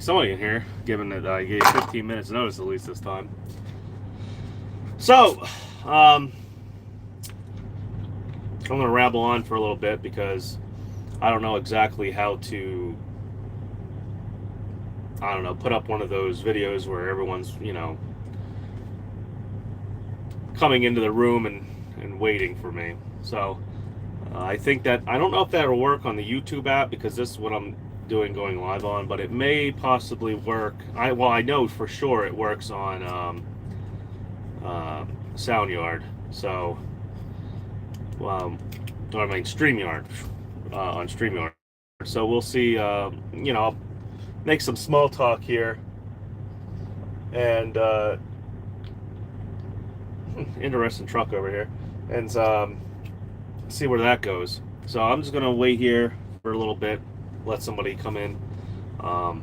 somebody in here, given that I gave 15 minutes notice at least this time. So, I'm going to ramble on for a little bit because I don't know exactly how to, put up one of those videos where everyone's, coming into the room and waiting for me. So, I think that, I don't know if that'll work on the YouTube app because this is what I'm doing going live on, but it may possibly work. I know for sure it works on SoundYard. So, StreamYard on StreamYard. So we'll see. I'll make some small talk here and interesting truck over here, and see where that goes. So I'm just gonna wait here for a little bit, let somebody come in, and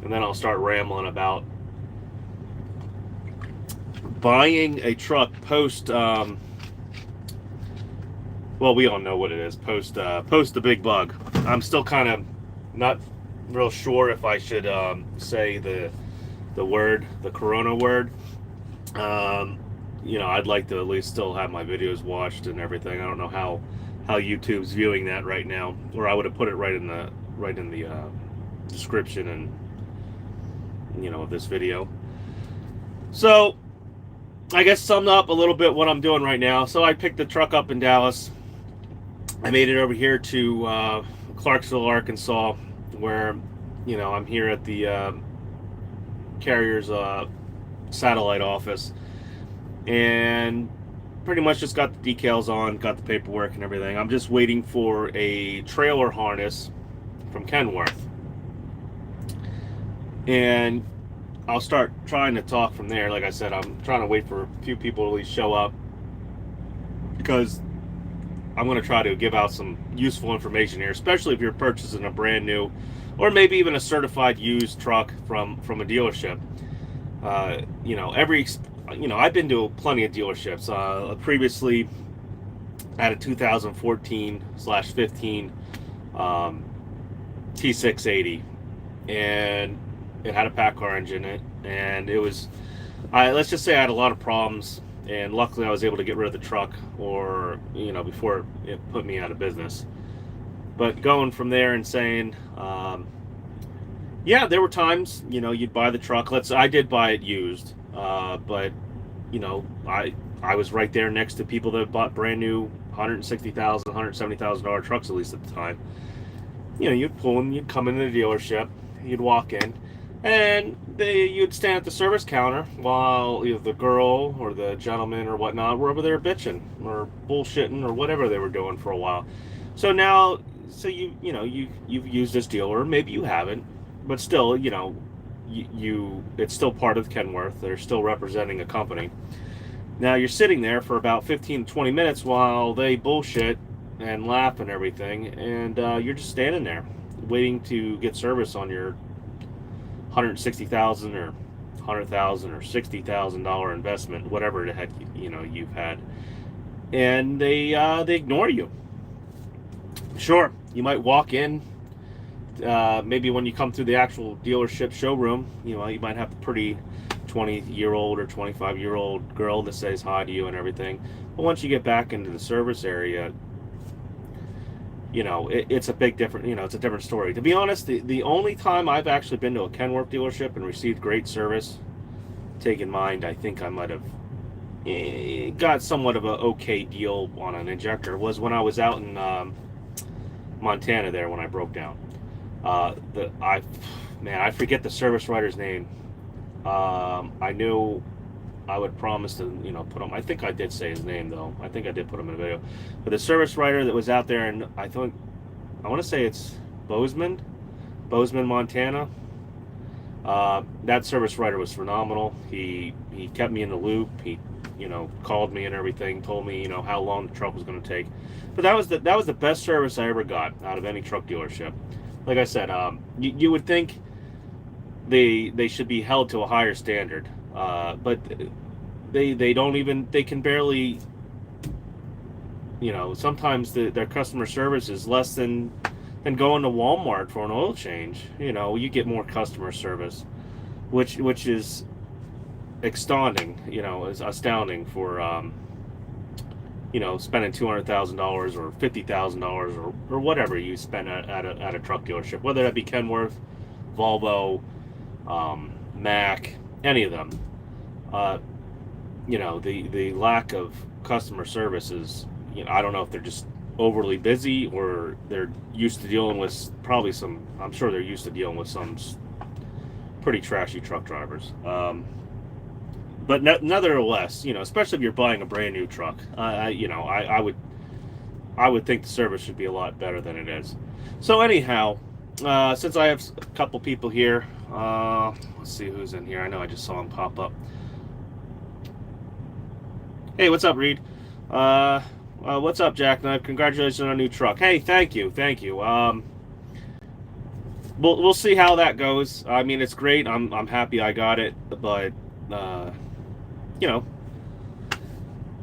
then I'll start rambling about buying a truck post. Well, we all know what it is. Post the big bug. I'm still kind of not real sure if I should say the word, the Corona word. I'd like to at least still have my videos watched and everything. I don't know how YouTube's viewing that right now, or I would have put it right in the description and of this video. So I guess summed up a little bit what I'm doing right now. So I picked the truck up in Dallas. I made it over here to Clarksville, Arkansas, where I'm here at the carrier's satellite office, and pretty much just got the decals on, got the paperwork and everything. I'm just waiting for a trailer harness from Kenworth, and I'll start trying to talk from there. Like I said, I'm trying to wait for a few people to at least show up, because I'm going to try to give out some useful information here, especially if you're purchasing a brand new or maybe even a certified used truck from a dealership. I've been to plenty of dealerships. Previously, I had a 2014/15 T680, and it had a pack car engine in it, and it was, let's just say I had a lot of problems, and luckily I was able to get rid of the truck, or before it put me out of business. But going from there and saying, yeah, there were times you'd buy the truck. I did buy it used, but I was right there next to people that bought brand new $160,000, $170,000 trucks, at least at the time. You'd pull them, you'd come into the dealership, you'd walk in, and you'd stand at the service counter while either the girl or the gentleman or whatnot were over there bitching or bullshitting or whatever they were doing for a while. So now, you've used this dealer, maybe you haven't, but still, it's still part of Kenworth. They're still representing a company. Now you're sitting there for about 15 to 20 minutes while they bullshit and laugh and everything, and you're just standing there waiting to get service on your $160,000 or $100,000 or $60,000 investment, whatever the heck you've had, and they ignore you. Sure, you might walk in. Maybe when you come through the actual dealership showroom, you might have a pretty 20-year-old or 25-year-old girl that says hi to you and everything. But once you get back into the service area, it's a big different, it's a different story. To be honest, the only time I've actually been to a Kenworth dealership and received great service, take in mind, I think I might have got somewhat of an okay deal on an injector, was when I was out in Montana there when I broke down. I forget the service writer's name. I knew I would promise to, put him. I think I did say his name though. I think I did put him in a video. But the service writer that was out there, and I want to say it's Bozeman, Montana. That service writer was phenomenal. He kept me in the loop. He, called me and everything, told me, how long the truck was going to take. But that was the best service I ever got out of any truck dealership. Like I said, you would think they should be held to a higher standard, but they don't even, they can barely, sometimes their customer service is less than than going to Walmart for an oil change. You know, you get more customer service, which is astounding. You know, is astounding for you know, spending $200,000 or $50,000 or whatever you spend at a truck dealership, whether that be Kenworth, Volvo, Mack, any of them. Uh, you know, the lack of customer service is, you know, I don't know if they're just overly busy or they're used to dealing with probably some. I'm sure they're used to dealing with some pretty trashy truck drivers. But nevertheless, you know, especially if you're buying a brand new truck, you know, I would think the service should be a lot better than it is. So anyhow, since I have a couple people here, let's see who's in here. I know I just saw him pop up. Hey, what's up, Reed? What's up, Jackknife? Congratulations on a new truck. Hey, thank you. We'll see how that goes. I mean, it's great. I'm happy I got it, but you know,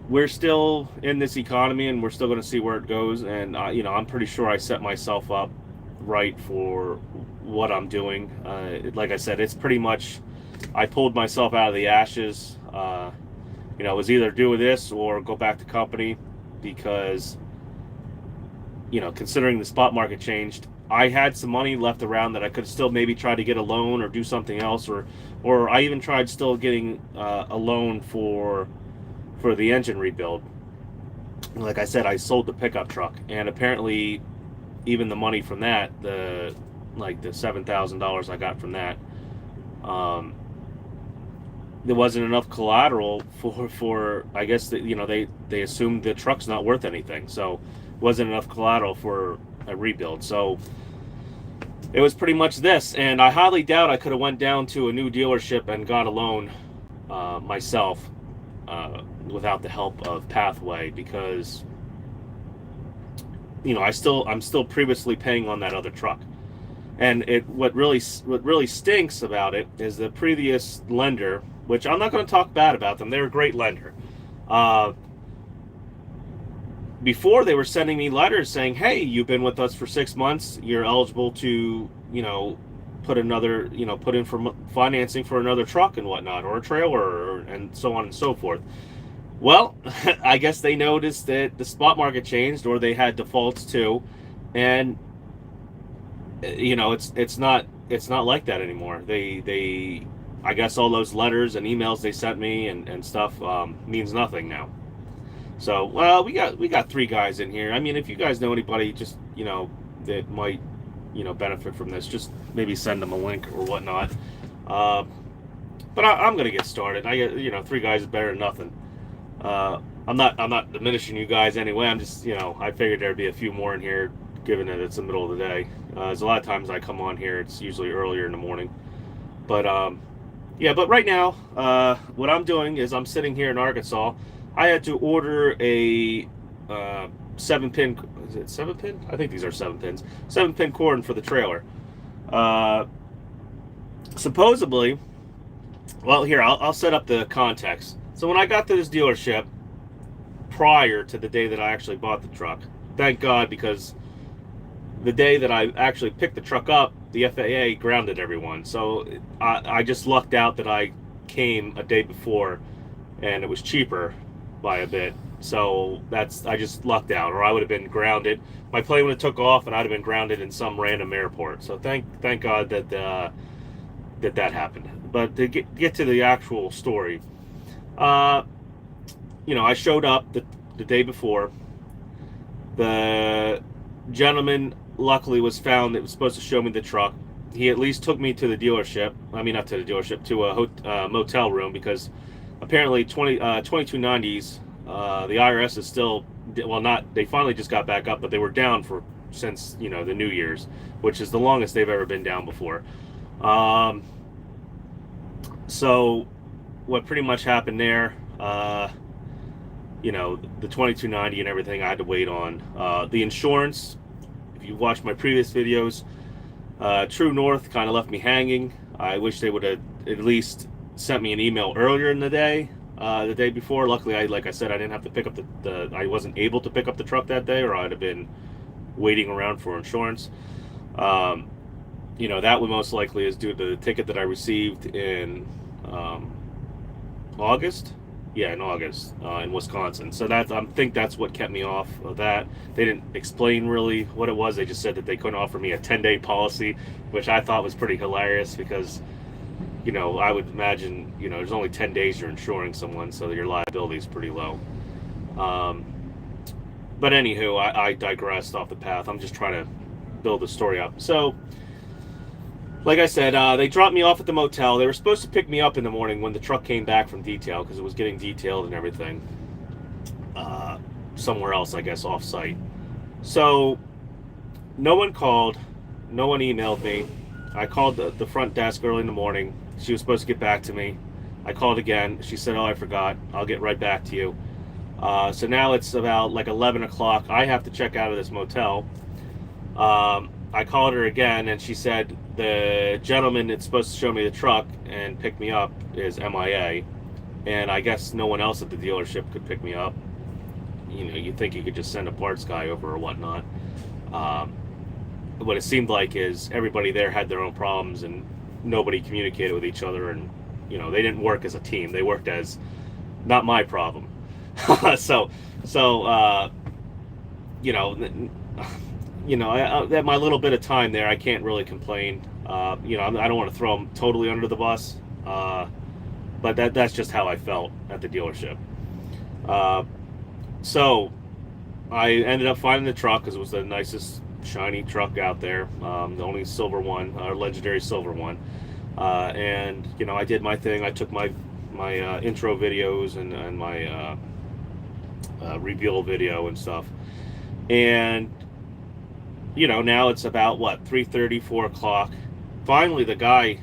we're still in this economy, and we're still going to see where it goes. And you know, I'm pretty sure I set myself up right for what I'm doing. Like I said, it's pretty much I pulled myself out of the ashes. You know, it was either do this or go back to company because, you know, considering the spot market changed, I had some money left around that I could still maybe try to get a loan or do something else, or I even tried still getting a loan for the engine rebuild. Like I said, I sold the pickup truck, and apparently, even the money from that, the $7,000 I got from that, there wasn't enough collateral for I guess that, you know, they assumed the truck's not worth anything, so it wasn't enough collateral for a rebuild. So it was pretty much this, and I highly doubt I could have went down to a new dealership and got a loan myself without the help of Pathway, because, you know, I'm still previously paying on that other truck. And what really stinks about it is the previous lender, which I'm not going to talk bad about them. They're a great lender. Before, they were sending me letters saying, "Hey, you've been with us for 6 months. You're eligible to, you know, put in for financing for another truck and whatnot, or a trailer, and so on and so forth." Well, I guess they noticed that the spot market changed, or they had defaults too, and you know, it's not like that anymore. They I guess all those letters and emails they sent me and stuff means nothing now. So, well, we got 3 guys in here. I mean, if you guys know anybody, just, you know, that might, you know, benefit from this, just maybe send them a link or whatnot. But I'm gonna get started. You know, 3 guys is better than nothing. I'm not diminishing you guys anyway. I'm just, you know, I figured there'd be a few more in here, given that it's the middle of the day. There's a lot of times I come on here, it's usually earlier in the morning. But yeah, but right now, what I'm doing is I'm sitting here in Arkansas. I had to order a 7-pin. Is it 7-pin? I think these are 7 pins. 7-pin cord for the trailer. Supposedly, well, here I'll set up the context. So when I got to this dealership prior to the day that I actually bought the truck, thank God, because the day that I actually picked the truck up, the FAA grounded everyone. So I just lucked out that I came a day before, and it was cheaper by a bit. So I just lucked out, or I would have been grounded. My plane would have took off, and I'd have been grounded in some random airport. So thank God that that happened. But to get to the actual story, you know, I showed up the day before. The gentleman luckily was found that was supposed to show me the truck. He at least took me to the dealership. I mean, not to the dealership, to a motel room, because apparently 2290s, the IRS is still, well, not, they finally just got back up, but they were down since, you know, the New Year's, which is the longest they've ever been down before. So what pretty much happened there, you know, the 2290 and everything I had to wait on. The insurance, if you watched my previous videos, True North kind of left me hanging. I wish they would have at least sent me an email earlier in the day before. Luckily, like I said, I didn't have to pick up I wasn't able to pick up the truck that day, or I'd have been waiting around for insurance. That would most likely is due to the ticket that I received in August. Yeah, in August in Wisconsin. So I think that's what kept me off of that. They didn't explain really what it was. They just said that they couldn't offer me a 10-day policy, which I thought was pretty hilarious because, I would imagine, there's only 10 days you're insuring someone, so your liability is pretty low. But anywho, I digressed off the path. I'm just trying to build the story up. So, like I said, they dropped me off at the motel. They were supposed to pick me up in the morning when the truck came back from detail because it was getting detailed and everything. Somewhere else, I guess, off-site. So, no one called. No one emailed me. I called the front desk early in the morning. She was supposed to get back to me. I called again. She said, "Oh, I forgot. I'll get right back to you." So now it's about like 11 o'clock. I have to check out of this motel. I called her again, and she said the gentleman that's supposed to show me the truck and pick me up is MIA, and I guess no one else at the dealership could pick me up. You'd think you could just send a parts guy over or whatnot. What it seemed like is everybody there had their own problems, and nobody communicated with each other, and they didn't work as a team. They worked as not my problem. so at my little bit of time there, I can't really complain. I don't want to throw them totally under the bus, but that's just how I felt at the dealership. So I ended up finding the truck because it was the nicest shiny truck out there, the only silver one, our legendary silver one. And I did my thing. I took my intro videos and my reveal video and stuff, and now it's about 3:30, 4 o'clock. Finally, the guy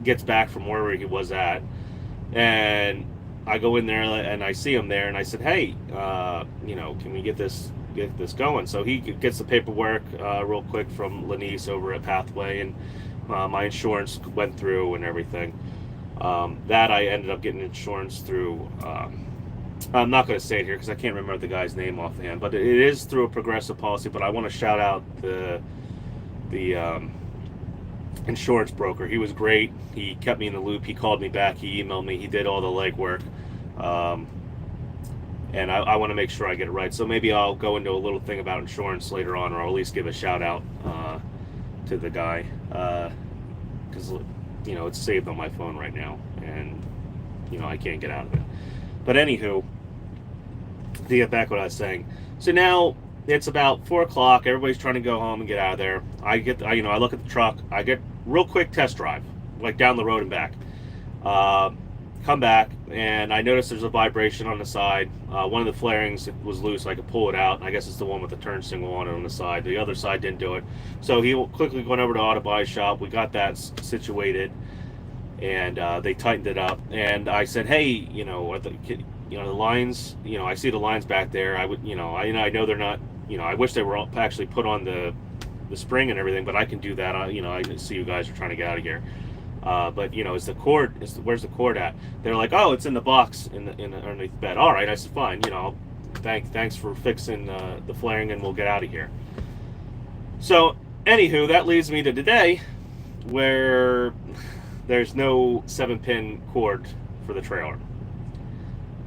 gets back from wherever he was at, and I go in there and I see him there, and I said, "Hey, can we get this going?" So he gets the paperwork real quick from Lanice over at Pathway, and my insurance went through and everything. That I ended up getting insurance through. I'm not going to say it here because I can't remember the guy's name offhand, but it is through a Progressive policy. But I want to shout out the insurance broker. He was great. He kept me in the loop. He called me back. He emailed me. He did all the legwork. And I want to make sure I get it right. So maybe I'll go into a little thing about insurance later on, or I'll at least give a shout out to the guy because it's saved on my phone right now, and I can't get out of it. But anywho, to get back what I was saying. So now it's about 4 o'clock. Everybody's trying to go home and get out of there. I look at the truck. I get real quick test drive, like down the road and back. Come back, and I notice there's a vibration on the side. One of the flarings was loose. I could pull it out. I guess it's the one with the turn signal on it on the side. The other side didn't do it. So he quickly went over to Auto Body Shop. We got that situated, and they tightened it up. And I said, "Hey, the lines. I see the lines back there. I would, I know they're not. I wish they were actually put on the spring and everything, but I can do that. I see you guys are trying to get out of here. But where's the cord at?" They're like, "Oh, it's in the box in the underneath the bed." All right, I said, "Fine. Thanks for fixing the flaring, and we'll get out of here." So, anywho, that leads me to today, where there's no 7-pin cord for the trailer.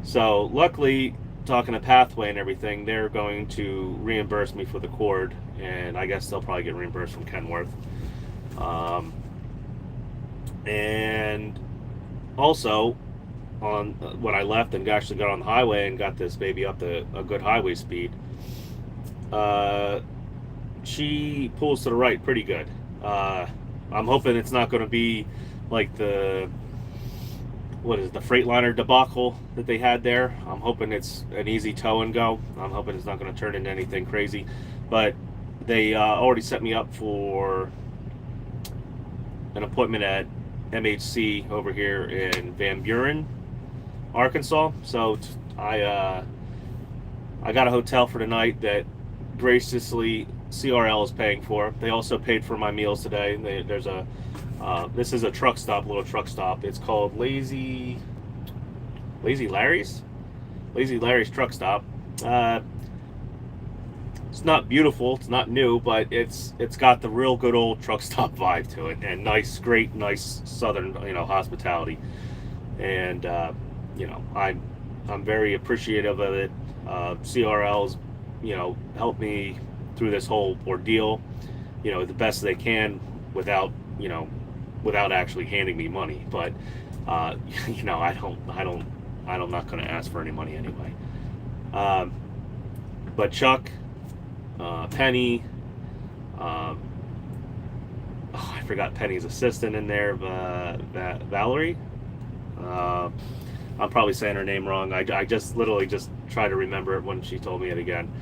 So, luckily, talking to Pathway and everything, they're going to reimburse me for the cord, and I guess they'll probably get reimbursed from Kenworth. And also, on when I left and actually got on the highway and got this baby up to a good highway speed, she pulls to the right pretty good. I'm hoping it's not going to be like the Freightliner debacle that they had there. I'm hoping it's an easy tow and go. I'm hoping it's not going to turn into anything crazy. But they already set me up for an appointment at MHC over here in Van Buren, Arkansas. So I got a hotel for tonight that graciously CRL is paying for. They also paid for my meals today. This is a truck stop, little truck stop. It's called Lazy Larry's truck stop. It's not beautiful, it's not new, but it's got the real good old truck stop vibe to it, and nice southern, hospitality. And I'm very appreciative of it. CRL's, helped me through this whole ordeal, the best they can without, without actually handing me money. But I'm not going to ask for any money anyway. But Chuck, Penny, I forgot Penny's assistant in there, Valerie. I'm probably saying her name wrong. I just literally just try to remember it when she told me it again.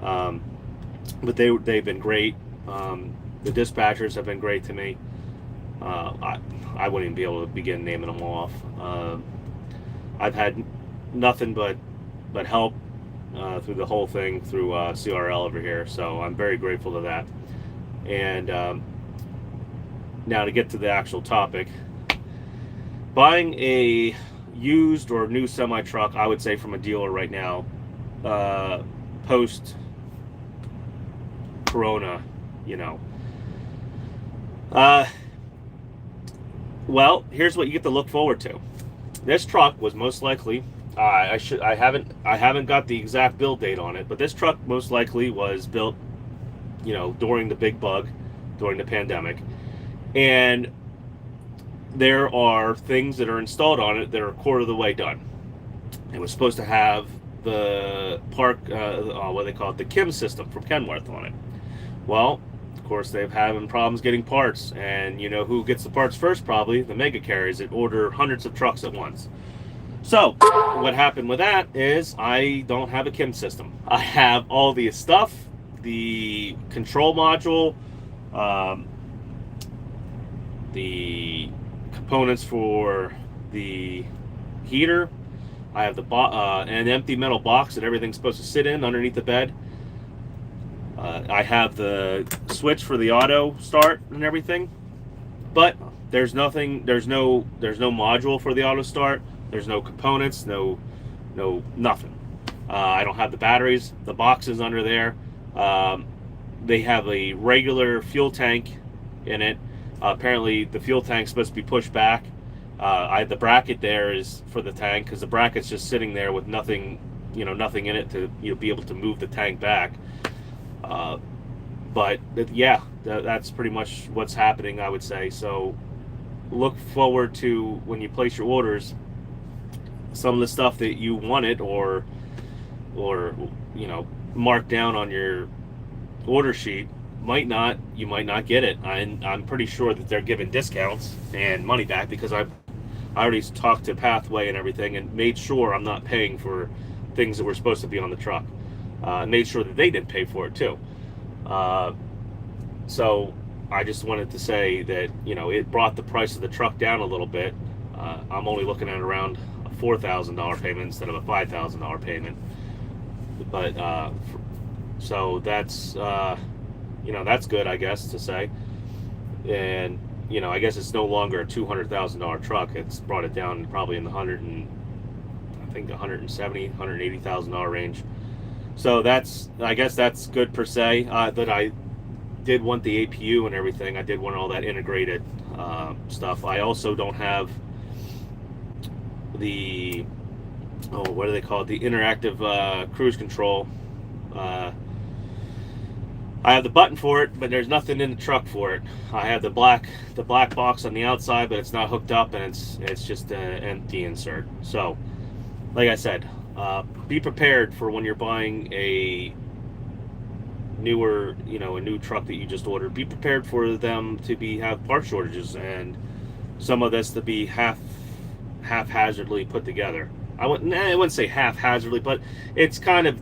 But they've been great. The dispatchers have been great to me. I wouldn't even be able to begin naming them off. I've had nothing but help through the whole thing through CRL over here, so I'm very grateful to that. And now to get to the actual topic, buying a used or new semi truck, I would say from a dealer right now, post Corona, well, here's what you get to look forward to. This truck was most likely, I haven't got the exact build date on it, but this truck most likely was built, during the big bug, during the pandemic, and there are things that are installed on it that are a quarter of the way done. It was supposed to have the what they call it, the KIM system from Kenworth on it. Well, of course, they've having problems getting parts, and who gets the parts first? Probably the mega carriers that order hundreds of trucks at once. So what happened with that is I don't have a KIM system. I have all the stuff, the control module, the components for the heater. I have an empty metal box that everything's supposed to sit in underneath the bed. I have the switch for the auto start and everything, but there's no module for the auto start. There's no components, no nothing. I don't have the batteries. The box is under there. They have a regular fuel tank in it. Apparently the fuel tank's supposed to be pushed back. The bracket there is for the tank, because the bracket's just sitting there with nothing in it to be able to move the tank back. But yeah, that's pretty much what's happening, I would say. So look forward to, when you place your orders, some of the stuff that you wanted or marked down on your order sheet you might not get it. I'm pretty sure that they're giving discounts and money back, because I already talked to Pathway and everything and made sure I'm not paying for things that were supposed to be on the truck. Made sure that they didn't pay for it too. So I just wanted to say that it brought the price of the truck down a little bit. I'm only looking at around a $4,000 payment instead of a $5,000 payment. But so that's that's good, I guess, to say. And I guess it's no longer a $200,000 truck. It's brought it down probably in the $170,000-$180,000 range. So I guess that's good per se. That I did want the APU and everything. I did want all that integrated stuff. I also don't have the what do they call it? The interactive cruise control. I have the button for it, but there's nothing in the truck for it. I have the black box on the outside, but it's not hooked up, and it's just an empty insert. So, like I said, be prepared for when you're buying a newer, a new truck that you just ordered. Be prepared for them to have part shortages and some of this to be haphazardly put together. I wouldn't say haphazardly, but it's kind of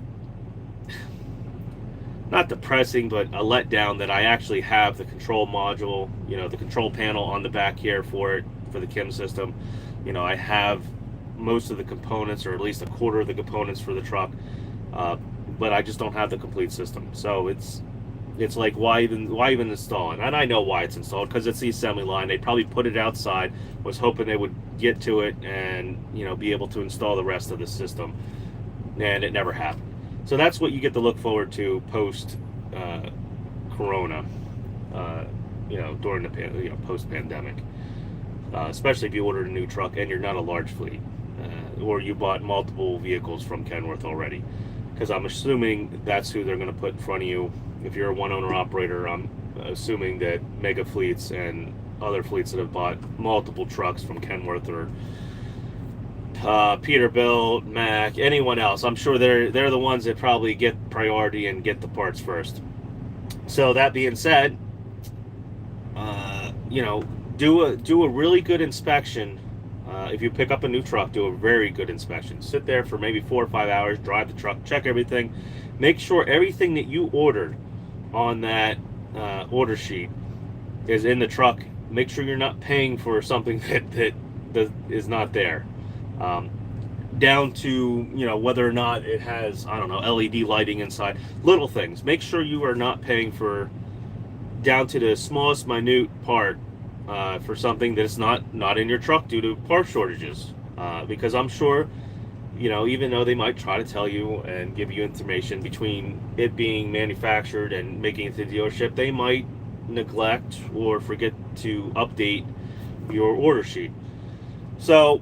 not depressing, but a letdown that I actually have the control module, the control panel on the back here for the KIM system. I have most of the components, or at least a quarter of the components for the truck, but I just don't have the complete system. So it's like, why even install it? And I know why it's installed, because it's the assembly line. They probably put it outside, was hoping they would get to it and be able to install the rest of the system, and it never happened. So that's what you get to look forward to post Corona. Uh, during the post pandemic, especially if you ordered a new truck and you're not a large fleet, or you bought multiple vehicles from Kenworth already, because I'm assuming that's who they're going to put in front of you. If you're a one owner operator, I'm assuming that mega fleets and other fleets that have bought multiple trucks from Kenworth or Peterbilt, Mack, anyone else, I'm sure they're the ones that probably get priority and get the parts first. So that being said, do a really good inspection. If you pick up a new truck, do a very good inspection. Sit there for maybe 4 or 5 hours, drive the truck, check everything, make sure everything that you ordered on that order sheet is in the truck. Make sure you're not paying for something that is not there. Down to whether or not it has, I don't know, LED lighting inside, little things. Make sure you are not paying for, down to the smallest minute part, for something that's not in your truck due to part shortages, because I'm sure, even though they might try to tell you and give you information, between it being manufactured and making it to the dealership, they might neglect or forget to update your order sheet. So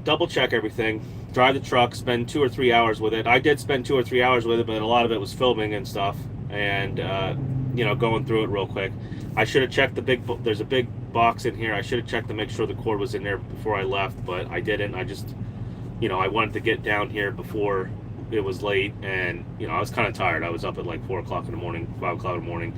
double check everything, drive the truck, spend 2 or 3 hours with it. I did spend 2 or 3 hours with it, but a lot of it was filming and stuff, and going through it real quick. I should have checked there's a big box in here. I should have checked to make sure the cord was in there before I left, but I didn't. I just, I wanted to get down here before it was late, and, I was kind of tired. I was up at like 4 o'clock in the morning, 5 o'clock in the morning.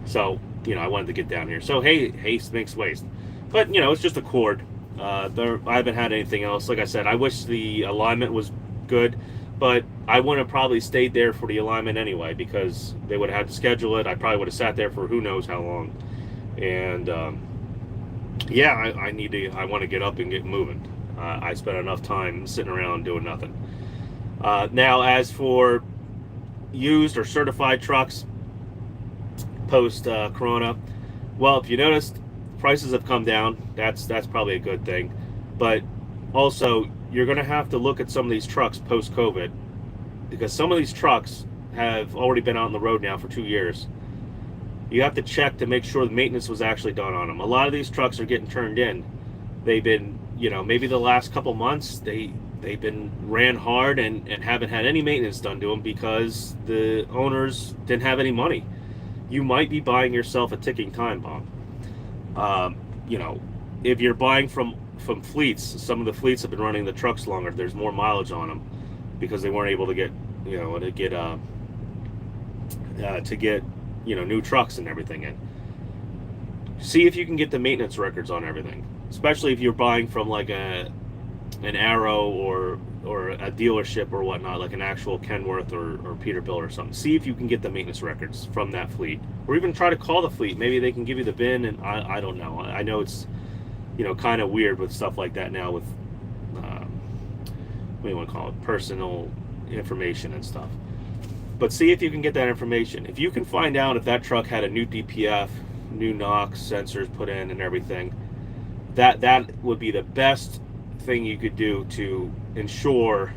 So, I wanted to get down here. So, haste makes waste. But, it's just a cord. I haven't had anything else. Like I said, I wish the alignment was good, but I wouldn't have probably stayed there for the alignment anyway, because they would have had to schedule it. I probably would have sat there for who knows how long. And I want to get up and get moving. I spent enough time sitting around doing nothing. Now, as for used or certified trucks post Corona, well, if you noticed, prices have come down. That's probably a good thing. But also, you're going to have to look at some of these trucks post-COVID, because some of these trucks have already been out on the road now for 2 years. You have to check to make sure the maintenance was actually done on them. A lot of these trucks are getting turned in. They've been, maybe the last couple months, they've been ran hard and haven't had any maintenance done to them because the owners didn't have any money. You might be buying yourself a ticking time bomb. If you're buying from fleets, some of the fleets have been running the trucks longer. There's more mileage on them because they weren't able to get new trucks and everything in. See if you can get the maintenance records on everything, especially if you're buying from like an Arrow or a dealership or whatnot, like an actual Kenworth or Peterbilt or something. See if you can get the maintenance records from that fleet, or even try to call the fleet. Maybe they can give you the VIN, and I don't know. I know it's kind of weird with stuff like that now with what do you want to call it, personal information and stuff. But see if you can get that information. If you can find out if that truck had a new DPF, new NOx sensors put in and everything, that would be the best thing you could do to ensure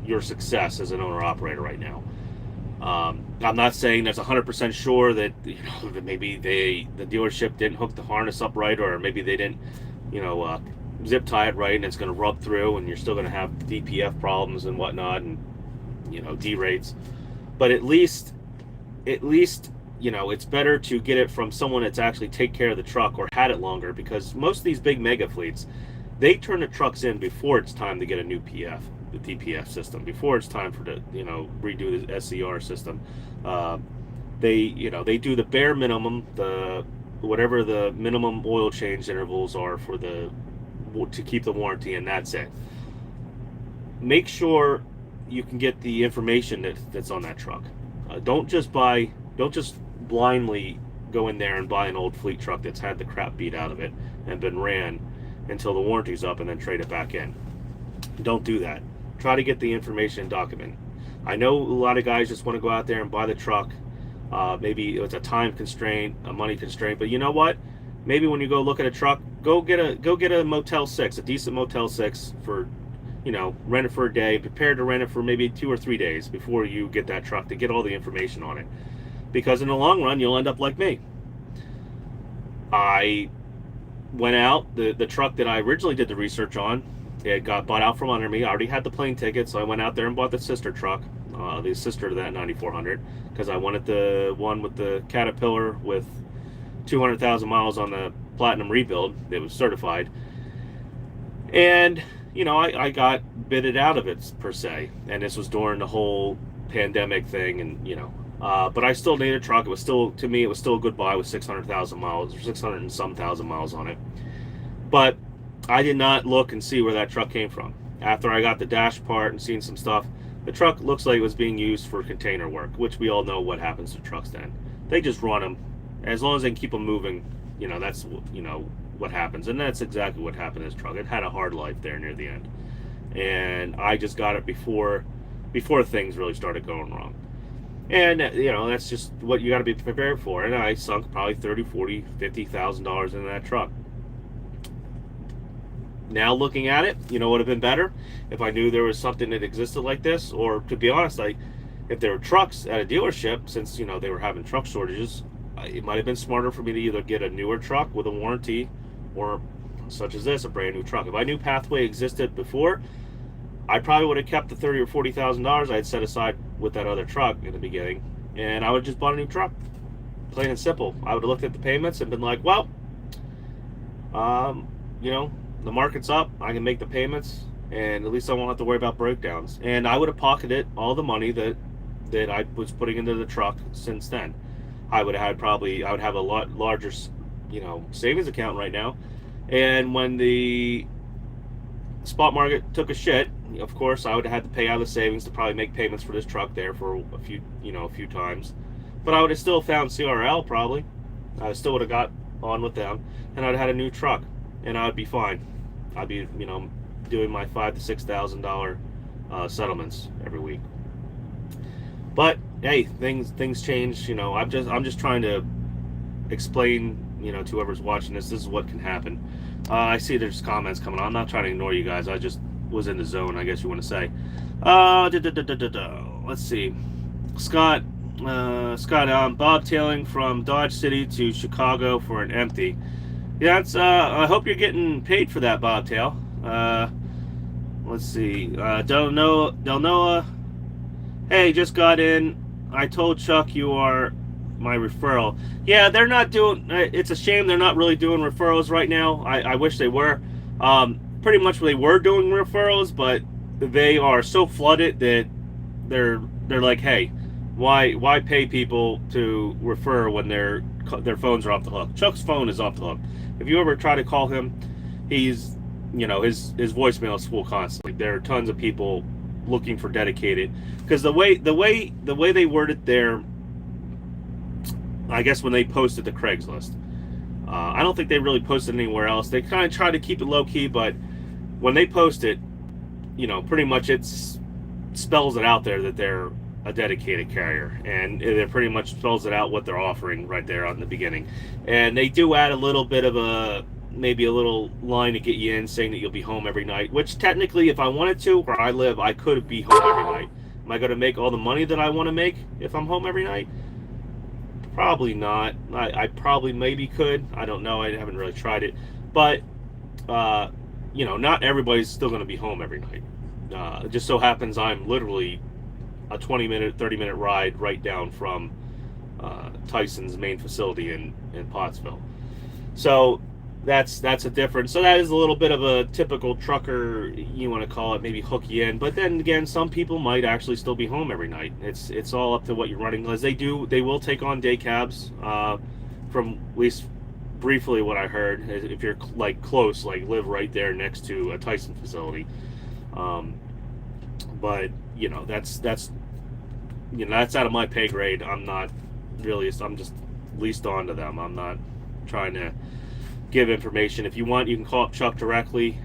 your success as an owner-operator right now. I'm not saying that's 100% sure that that maybe the dealership didn't hook the harness up right, or maybe they didn't zip tie it right and it's going to rub through and you're still going to have DPF problems and whatnot, and D rates. But at least it's better to get it from someone that's actually take care of the truck or had it longer, because most of these big mega fleets, they turn the trucks in before it's time to get a new the DPF system, before it's time for the redo the SCR system. They do the bare minimum, whatever the minimum oil change intervals are to keep the warranty, and that's it. Make sure you can get the information that's on that truck. Don't just blindly go in there and buy an old fleet truck that's had the crap beat out of it and been ran until the warranty's up and then trade it back in. Don't do that. Try to get the information document. I know a lot of guys just want to go out there and buy the truck. Maybe it's a time constraint, a money constraint, but you know what? Maybe when you go look at a truck, go get a Motel 6, a decent Motel 6 for rent it for a day, prepare to rent it for maybe 2 or 3 days before you get that truck to get all the information on it. Because in the long run, you'll end up like me. I went out, the truck that I originally did the research on, it got bought out from under me. I already had the plane ticket, so I went out there and bought the sister truck, the sister to that 9400, because I wanted the one with the Caterpillar with 200,000 miles on the Platinum rebuild. It was certified. And, I got bitted out of it, per se. And this was during the whole pandemic thing, and, but I still needed a truck. It was still, to me, it was still a good buy with 600,000 miles, or 600 and some thousand miles on it. But I did not look and see where that truck came from. After I got the dash part and seen some stuff, the truck looks like it was being used for container work, which we all know what happens to trucks then. They just run them. As long as they can keep them moving, that's, what happens. And that's exactly what happened to this truck. It had a hard life there near the end. And I just got it before things really started going wrong. And, that's just what you got to be prepared for. And I sunk probably $30,000, $40,000, $50,000 into that truck. Now looking at it, would have been better if I knew there was something that existed like this. Or to be honest, if there were trucks at a dealership, since, they were having truck shortages, it might have been smarter for me to either get a newer truck with a warranty, or such as this, a brand new truck. If I knew Pathway existed before, I probably would have kept the $30,000 or $40,000 I had set aside with that other truck in the beginning, and I would have just bought a new truck. Plain and simple. I would have looked at the payments and been like, well, the market's up. I can make the payments, and at least I won't have to worry about breakdowns. And I would have pocketed all the money that I was putting into the truck since then. I would have a lot larger, savings account right now. And when the spot market took a shit, of course, I would have had to pay out of the savings to probably make payments for this truck there for a few times. But I would have still found CRL probably. I still would have got on with them, and I'd have had a new truck, and I'd be fine. I'd be, doing my $5,000 to $6,000 settlements every week. But hey, things change. I'm just trying to explain, to whoever's watching this is what can happen. I see there's comments coming on. I'm not trying to ignore you guys. I just was in the zone, I guess you want to say. Let's see. Scott, bobtailing from Dodge City to Chicago for an empty. Yeah, I hope you're getting paid for that bobtail. Let's see. Del Noah. Hey, just got in. I told Chuck you are my referral. Yeah, they're not doing. It's a shame they're not really doing referrals right now. I wish they were. Pretty much they were doing referrals, but they are so flooded that they're like, hey, why pay people to refer when their phones are off the hook? Chuck's phone is off the hook. If you ever try to call him, he's his voicemail is full constantly. There are tons of people looking for dedicated, because the way they worded their, I guess when they posted the Craigslist, I don't think they really posted anywhere else. They kind of try to keep it low key, but when they post it, pretty much it spells it out there that they're a dedicated carrier, and it pretty much spells it out what they're offering right there on the beginning. And they do add a little bit of maybe a little line to get you in, saying that you'll be home every night, which technically, if I wanted to, where I live, I could be home every night. Am I going to make all the money that I want to make if I'm home every night? Probably not. I probably maybe could. I don't know. I haven't really tried it. But, not everybody's still going to be home every night. It just so happens I'm literally a 20-minute, 30-minute ride right down from Tyson's main facility in Pottsville. So that's a difference. So that is a little bit of a typical trucker, you want to call it, maybe hook you in. But then again, some people might actually still be home every night. It's all up to what you're running. As they will take on day cabs, from at least briefly what I heard, if you're like close, like live right there next to a Tyson facility. But that's out of my pay grade. I'm not really. I'm just leased on to them. I'm not trying to give information. If you want, you can call up Chuck directly.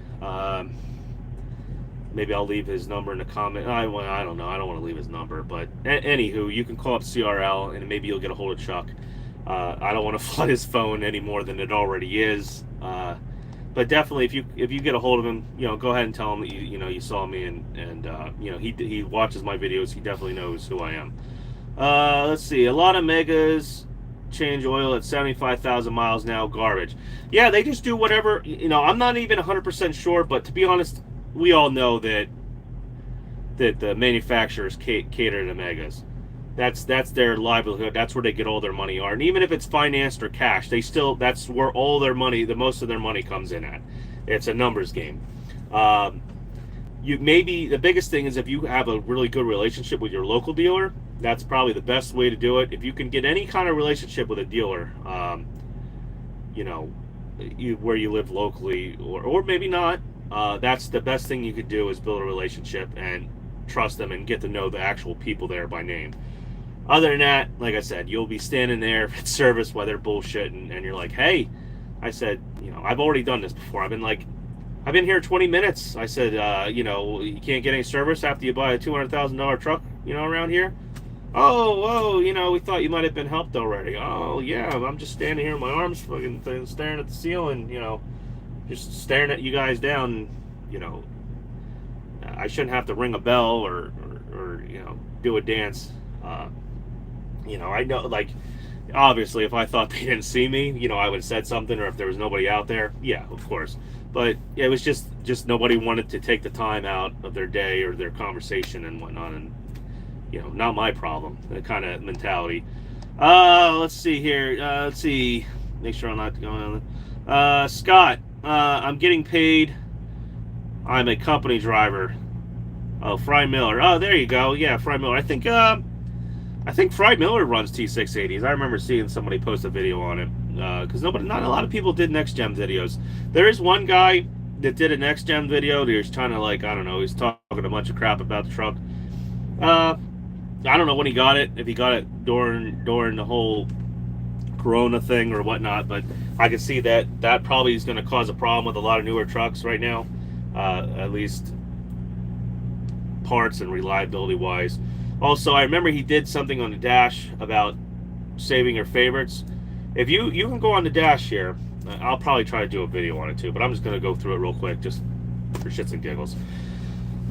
Maybe I'll leave his number in the comment. I don't know. I don't want to leave his number, but anywho, you can call up CRL and maybe you'll get a hold of Chuck. I don't want to flood his phone any more than it already is. But definitely, if you get a hold of him, go ahead and tell him that you saw me, and he watches my videos. He definitely knows who I am. Let's see. A lot of megas change oil at 75,000 miles now. Garbage. Yeah, they just do whatever. I'm not even 100% sure, but to be honest, we all know that the manufacturers cater to megas. That's their livelihood. That's where they get all their money are. And even if it's financed or cash, that's where all their money, the most of their money comes in at. It's a numbers game. Maybe the biggest thing is if you have a really good relationship with your local dealer. That's probably the best way to do it. If you can get any kind of relationship with a dealer, where you live locally, or maybe not, that's the best thing you could do is build a relationship and trust them and get to know the actual people there by name. Other than that, like I said, you'll be standing there at service while they're bullshitting, and you're like, hey, I said, I've already done this before. I've been here 20 minutes. I said, you can't get any service after you buy a $200,000 truck, around here. Oh, we thought you might have been helped already. Oh, yeah, I'm just standing here with my arms fucking staring at the ceiling, just staring at you guys down, I shouldn't have to ring a bell or do a dance. I know, like, obviously, if I thought they didn't see me, I would have said something, or if there was nobody out there, yeah, of course. But it was just nobody wanted to take the time out of their day or their conversation and whatnot, and not my problem, that kind of mentality. Let's see here. Let's see. Make sure I'm not going on. Scott, I'm getting paid. I'm a company driver. Oh, Fry Miller. Oh, there you go. Yeah, Fry Miller. I think Fry Miller runs T680s. I remember seeing somebody post a video on it. Because not a lot of people did next gen videos. There is one guy that did a next gen video. He was trying to, like, I don't know, he's talking a bunch of crap about the truck. I don't know when he got it, if he got it during the whole Corona thing or whatnot, but I can see that probably is going to cause a problem with a lot of newer trucks right now, at least parts and reliability wise. Also, I remember he did something on the dash about saving your favorites. If you can go on the dash here, I'll probably try to do a video on it too, but I'm just going to go through it real quick just for shits and giggles.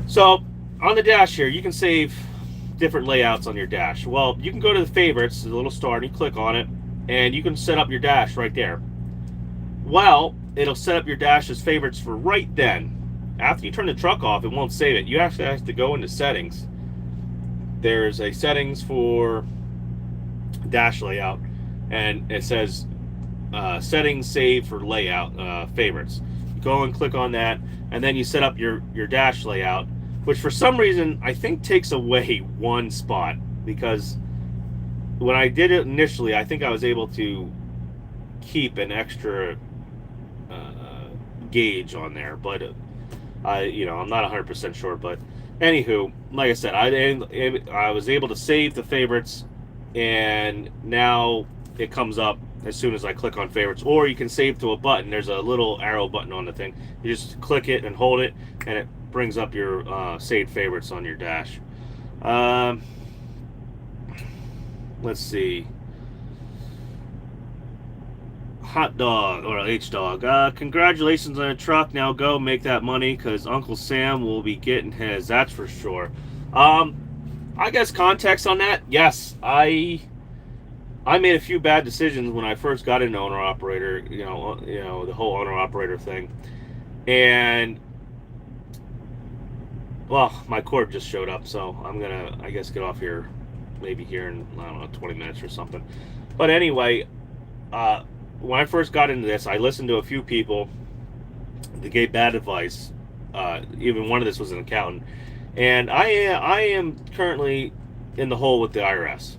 So on the dash here, you can save different layouts on your dash. Well, you can go to the favorites, the little star, and you click on it, and you can set up your dash right there. Well, it'll set up your dash as favorites for right then. After you turn the truck off, it won't save it. You actually have to go into settings. There's a settings for dash layout, and it says settings save for layout favorites. You go and click on that, and then you set up your dash layout, which for some reason I think takes away one spot, because when I did it initially, I think I was able to keep an extra gauge on there, but I'm not 100% sure. But anywho, like I said, I was able to save the favorites, and now it comes up as soon as I click on favorites. Or you can save to a button. There's a little arrow button on the thing. You just click it and hold it, and it brings up your saved favorites on your dash. Let's see. Hot dog, or H dog. Congratulations on a truck. Now go make that money, because Uncle Sam will be getting his. That's for sure. I guess context on that. Yes, I made a few bad decisions when I first got into owner operator. The whole owner operator thing, and well, my cord just showed up, so I'm gonna, I guess, get off here, maybe here in, I don't know, 20 minutes or something. But anyway, when I first got into this, I listened to a few people that gave bad advice. Even one of this was an accountant, and I am currently in the hole with the IRS.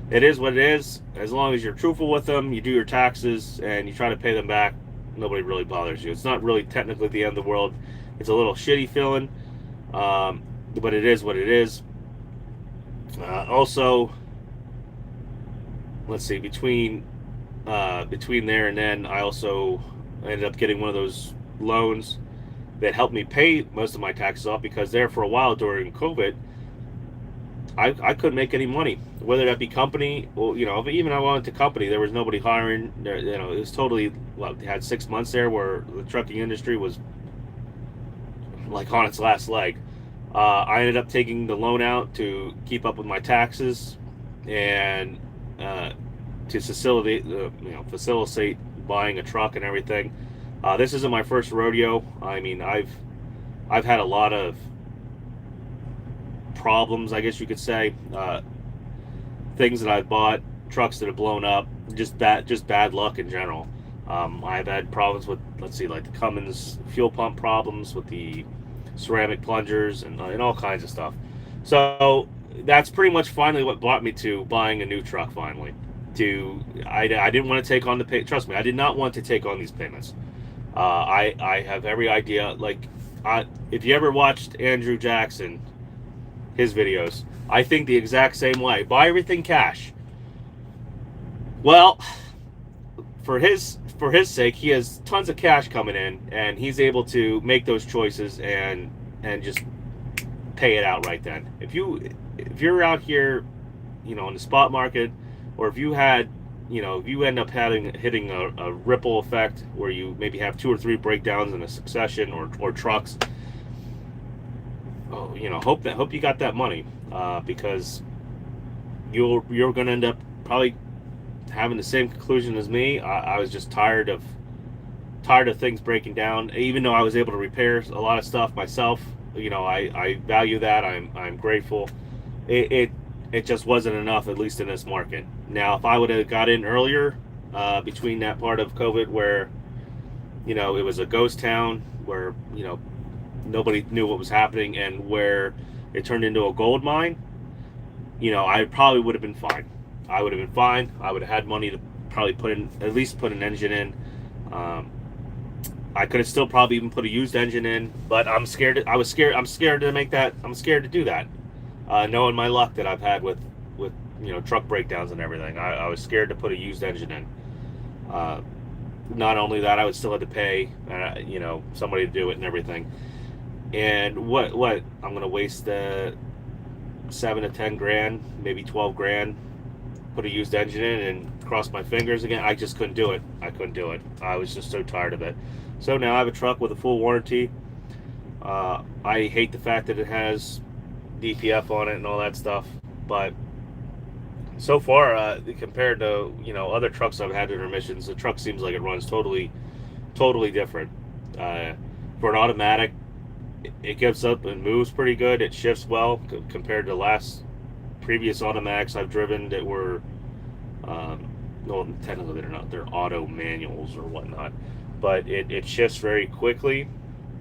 It is what it is. As long as you're truthful with them, you do your taxes, and you try to pay them back, nobody really bothers you. It's not really technically the end of the world. It's a little shitty feeling, but it is what it is. Also, let's see, between there and then, I also ended up getting one of those loans that helped me pay most of my taxes off, because there for a while during COVID, I couldn't make any money, whether that be company or but even I went to company, there was nobody hiring. It was totally they had 6 months there where the trucking industry was like on its last leg. I ended up taking the loan out to keep up with my taxes and to facilitate buying a truck and everything. This isn't my first rodeo. I mean, I've had a lot of problems, I guess you could say. Things that I've bought, trucks that have blown up, just bad luck in general. I've had problems with, let's see, like the Cummins fuel pump problems with the ceramic plungers and all kinds of stuff. So that's pretty much finally what brought me to buying a new truck. Finally, I didn't want to take on the pay. Trust me, I did not want to take on these payments. I have every idea. If you ever watched Andrew Jackson, his videos, I think the exact same way. Buy everything cash. Well, for his sake, he has tons of cash coming in, and he's able to make those choices and just pay it out right then. If you're out here, in the spot market, or if you had, if you end up hitting a ripple effect where you maybe have 2 or 3 breakdowns in a succession, or trucks, hope you got that money, because you're going to end up probably having the same conclusion as me. I was just tired of things breaking down. Even though I was able to repair a lot of stuff myself, I value that. I'm grateful. It just wasn't enough, at least in this market. Now, if I would have got in earlier, between that part of COVID where it was a ghost town, where nobody knew what was happening, and where it turned into a gold mine, I probably would have been fine. I would have been fine. I would have had money to probably at least put an engine in. I could have still probably even put a used engine in, but I'm scared. I'm scared to make that. I'm scared to do that. Knowing my luck that I've had with truck breakdowns and everything, I was scared to put a used engine in. Not only that, I would still have to pay somebody to do it and everything. And what I'm gonna waste 7 to 10 grand, maybe 12 grand, put a used engine in and cross my fingers again. I just couldn't do it. I was just so tired of it. So now I have a truck with a full warranty. I hate the fact that it has DPF on it and all that stuff, but so far, compared to other trucks I've had in emissions, the truck seems like it runs totally different. For an automatic, it gets up and moves pretty good. It shifts well compared to previous automatics I've driven that were, no, technically they're not. They're auto manuals or whatnot, but it shifts very quickly.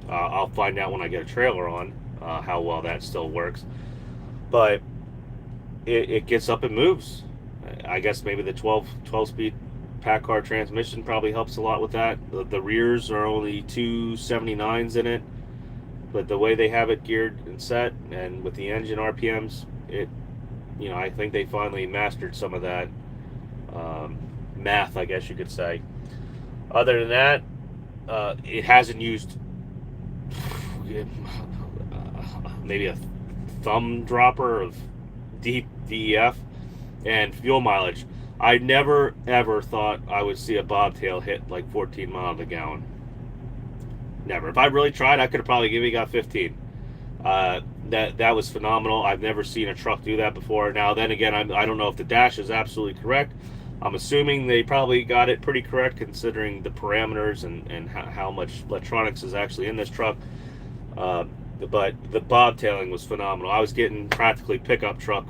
I'll find out when I get a trailer on how well that still works, but it gets up and moves. I guess maybe the 12-speed Packard transmission probably helps a lot with that. The rears are only 279s in it, but the way they have it geared and set, and with the engine RPMs, I think they finally mastered some of that math, I guess you could say. Other than that, it hasn't used maybe a thumb dropper of deep DEF and fuel mileage. I never ever thought I would see a bobtail hit like 14 miles a gallon. Never. If I really tried, I could have probably got 15. That was phenomenal. I've never seen a truck do that before. Now then again, I don't know if the dash is absolutely correct. I'm assuming they probably got it pretty correct considering the parameters and how much electronics is actually in this truck. But the bobtailing was phenomenal. I was getting practically pickup truck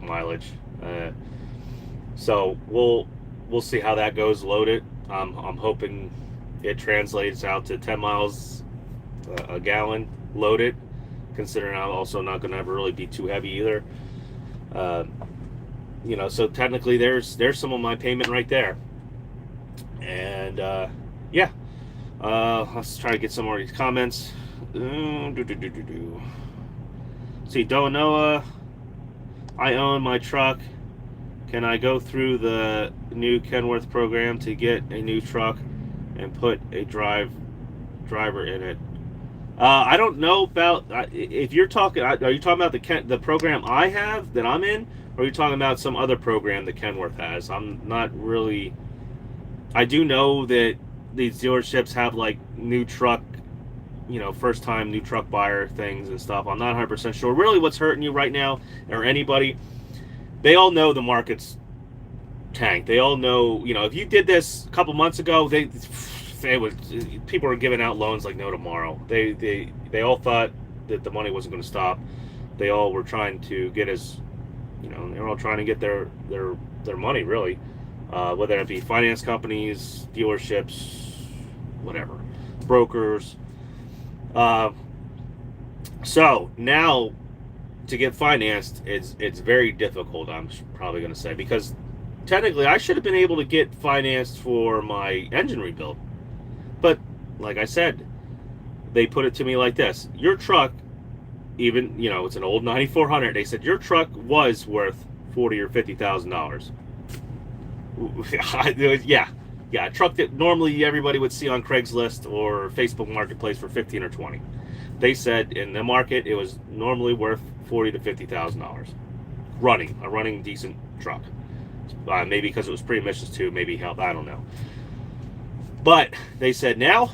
mileage. So we'll see how that goes loaded. I'm hoping it translates out to 10 miles a gallon loaded, considering I'm also not going to ever really be too heavy either. So technically there's some of my payment right there. And yeah, let's try to get some more of these comments. See, Noah, I own my truck. Can I go through the new Kenworth program to get a new truck and put a driver in it? I don't know about if you're talking. Are you talking about the program I have that I'm in, or are you talking about some other program that Kenworth has? I'm not really. I do know that these dealerships have like new truck, first time new truck buyer things and stuff. I'm not 100% sure. Really, what's hurting you right now, or anybody, they all know the market's tanked. They all know, if you did this a couple months ago, they would people were giving out loans like no tomorrow. They all thought that the money wasn't going to stop. They all were trying to get they're all trying to get their money really, whether it be finance companies, dealerships, whatever, brokers. So now to get financed, it's very difficult. I'm probably going to say, because technically I should have been able to get financed for my engine rebuild, but like I said, they put it to me like this: your truck, even it's an old 9400. They said your truck was worth $40,000 or $50,000. Yeah, a truck that normally everybody would see on Craigslist or Facebook Marketplace for 15 or 20. They said in the market it was normally worth $40,000 to $50,000. A running decent truck. Maybe because it was pre-emissions too, maybe help. I don't know. But they said now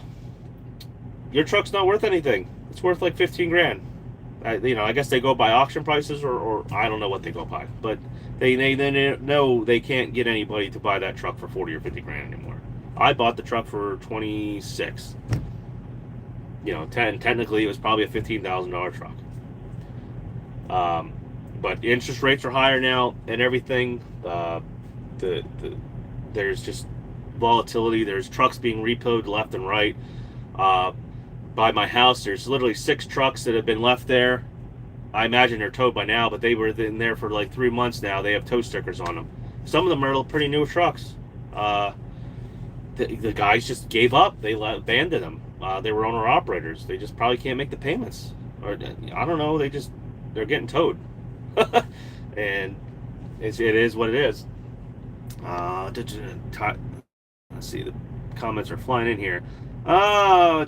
your truck's not worth anything. It's worth like 15 grand. I guess they go by auction prices, or I don't know what they go by, but they know they can't get anybody to buy that truck for 40 or 50 grand anymore. I bought the truck for 26. Technically it was probably a $15,000 truck. But interest rates are higher now and everything. There's just volatility. There's trucks being repoed left and right. By my house, there's literally 6 trucks that have been left there. I imagine they're towed by now, but they were in there for like 3 months now. They have tow stickers on them. Some of them are pretty new trucks. The guys just gave up. They abandoned them. They were owner operators. They just probably can't make the payments, or I don't know. They're getting towed, and it is what it is. Let's see, the comments are flying in here. Oh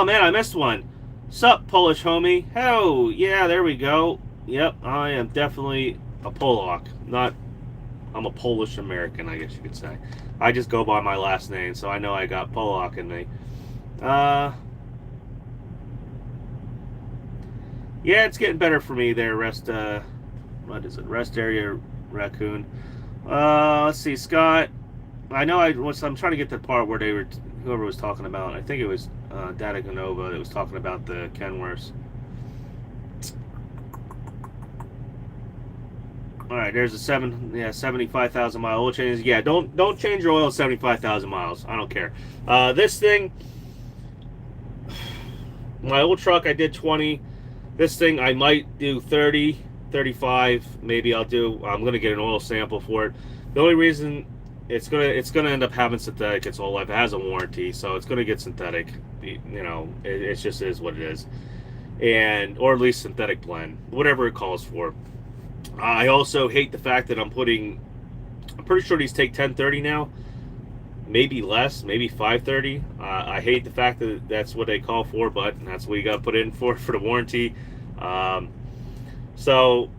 man, I missed one. Sup, Polish homie? Oh yeah, there we go. Yep, I am definitely a Polak. I'm a Polish American, I guess you could say. I just go by my last name, so I know I got Polak in me. Yeah, it's getting better for me there, Rest Area Raccoon. Let's see, Scott. I know I'm trying to get to the part where whoever was talking about, I think it was Data Ganova that was talking about the Kenworths. All right, there's a 75,000 mile oil change. Yeah, don't change your oil 75,000 miles. I don't care. This thing, my old truck, I did 20. This thing, I might do 30, 35. Maybe I'm gonna get an oil sample for it. The only reason it's gonna end up having synthetic its whole life. It has a warranty, so it's gonna get synthetic. It just is what it is, or at least synthetic blend, whatever it calls for. I also hate the fact that I'm pretty sure these take 1030 now, maybe less, maybe 530. I hate the fact that that's what they call for, but that's what you got to put in for the warranty. So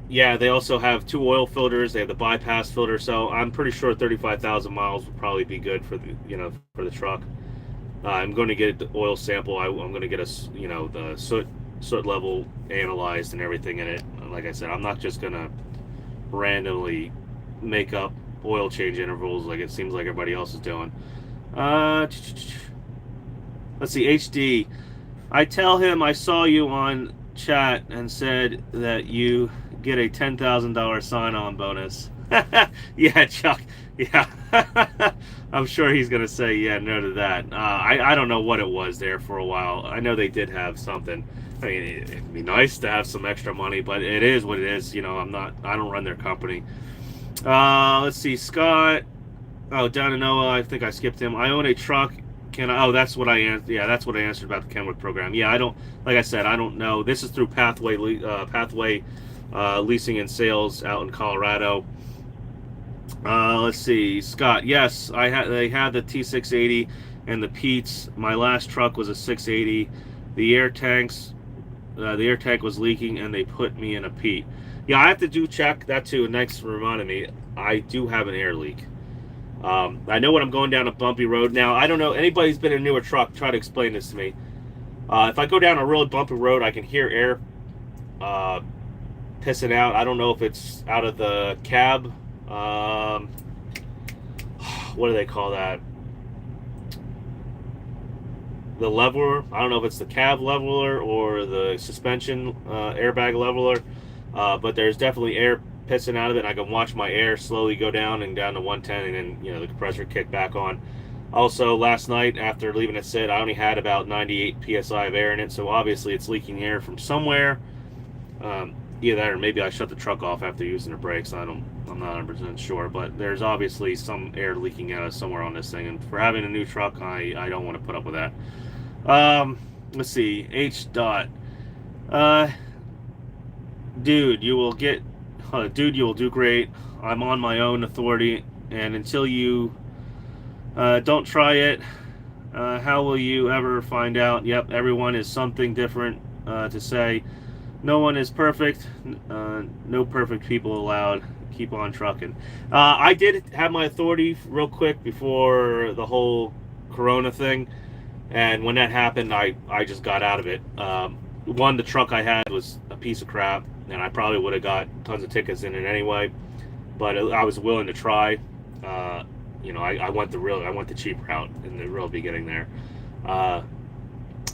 yeah, they also have 2 oil filters. They have the bypass filter, so I'm pretty sure 35,000 miles would probably be good for the truck. I'm going to get the oil sample. I'm going to get the soot level analyzed and everything in it. Like I said, I'm not just going to randomly make up oil change intervals like it seems like everybody else is doing. Let's see, HD. I tell him I saw you on chat and said that you get a $10,000 sign-on bonus. Yeah, Chuck. Yeah. I'm sure he's going to say no to that. I don't know what it was there for a while. I know they did have something. I mean, it'd be nice to have some extra money, but it is what it is. I don't run their company. Let's see, Scott. Oh, Dananoa, I think I skipped him. I own a truck. That's what I answered. Yeah, that's what I answered about the Kenworth program. Yeah, like I said, I don't know. This is through Pathway Leasing and Sales out in Colorado. Let's see, Scott. Yes, they had the T680. and the Pete's. My last truck was a 680. The air tanks, the air tank was leaking, and they put me in a Pete. Yeah, I have to check that too. And thanks for reminding me. I do have an air leak. I know when I'm going down a bumpy road. Now, I don't know. Anybody's been in a newer truck, try to explain this to me. If I go down a really bumpy road, I can hear air pissing out. I don't know if it's out of the cab. What do they call that? The leveler. I don't know if it's the cab leveler or the suspension airbag leveler. But there's definitely air pissing out of it, and I can watch my air slowly go down and down to 110, and then the compressor kick back on. Also, last night after leaving it sit, I only had about 98 psi of air in it, so obviously it's leaking air from somewhere. Either that, or maybe I shut the truck off after using the brakes. I'm not 100% sure, but there's obviously some air leaking out of somewhere on this thing, and for having a new truck, I don't want to put up with that. Let's see, H dot. Dude, you will do great. I'm on my own authority, and until you don't try it, how will you ever find out? Yep, everyone is something different to say. No one is perfect. No perfect people allowed. Keep on trucking. I did have my authority real quick before the whole Corona thing, and when that happened, I just got out of it. The truck I had was a piece of crap, and I probably would have got tons of tickets in it anyway. But I was willing to try. I went the cheap route in the real beginning there. But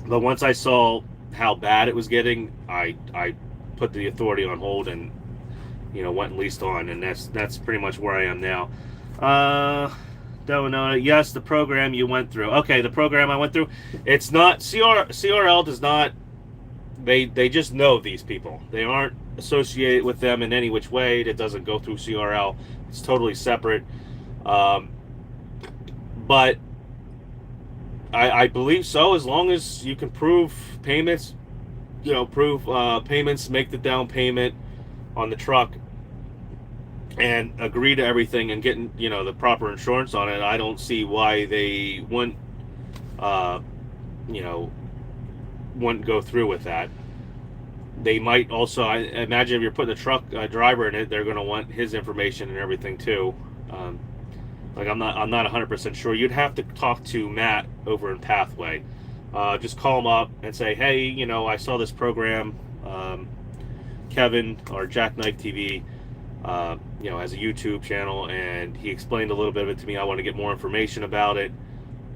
once I saw how bad it was getting, I put the authority on hold and went and leased on, and that's pretty much where I am now. Don't know. Yes, the program you went through. Okay, the program I went through. It's not CRL does not. They just know these people. They aren't associated with them in any which way. It doesn't go through CRL. It's totally separate. But I believe so, as long as you can prove payments, payments, make the down payment on the truck, and agree to everything and getting the proper insurance on it. I don't see why they wouldn't wouldn't go through with that. They might also, I imagine, if you're putting a truck driver in it, they're going to want his information and everything too. I'm not 100% sure. You'd have to talk to Matt over in Pathway. Just call him up and say, hey, I saw this program. Kevin or Jackknife TV, has a YouTube channel, and he explained a little bit of it to me. I want to get more information about it,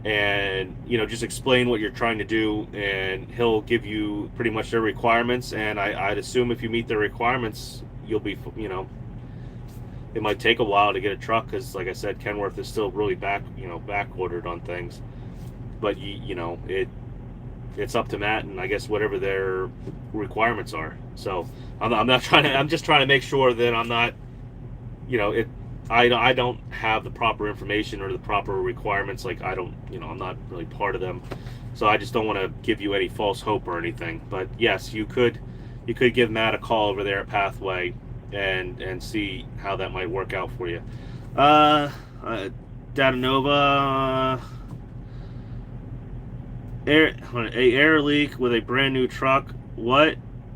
and just explain what you're trying to do, and he'll give you pretty much their requirements. And I'd assume if you meet their requirements, you'll be, it might take a while to get a truck, because like I said, Kenworth is still really back ordered on things. But it's up to Matt, and I guess whatever their requirements are. So I'm not trying to. I'm just trying to make sure that I'm not, I don't have the proper information or the proper requirements. Like I'm not really part of them. So I just don't want to give you any false hope or anything. But yes, you could give Matt a call over there at Pathway and see how that might work out for you. Datanova. Air leak with a brand new truck. What?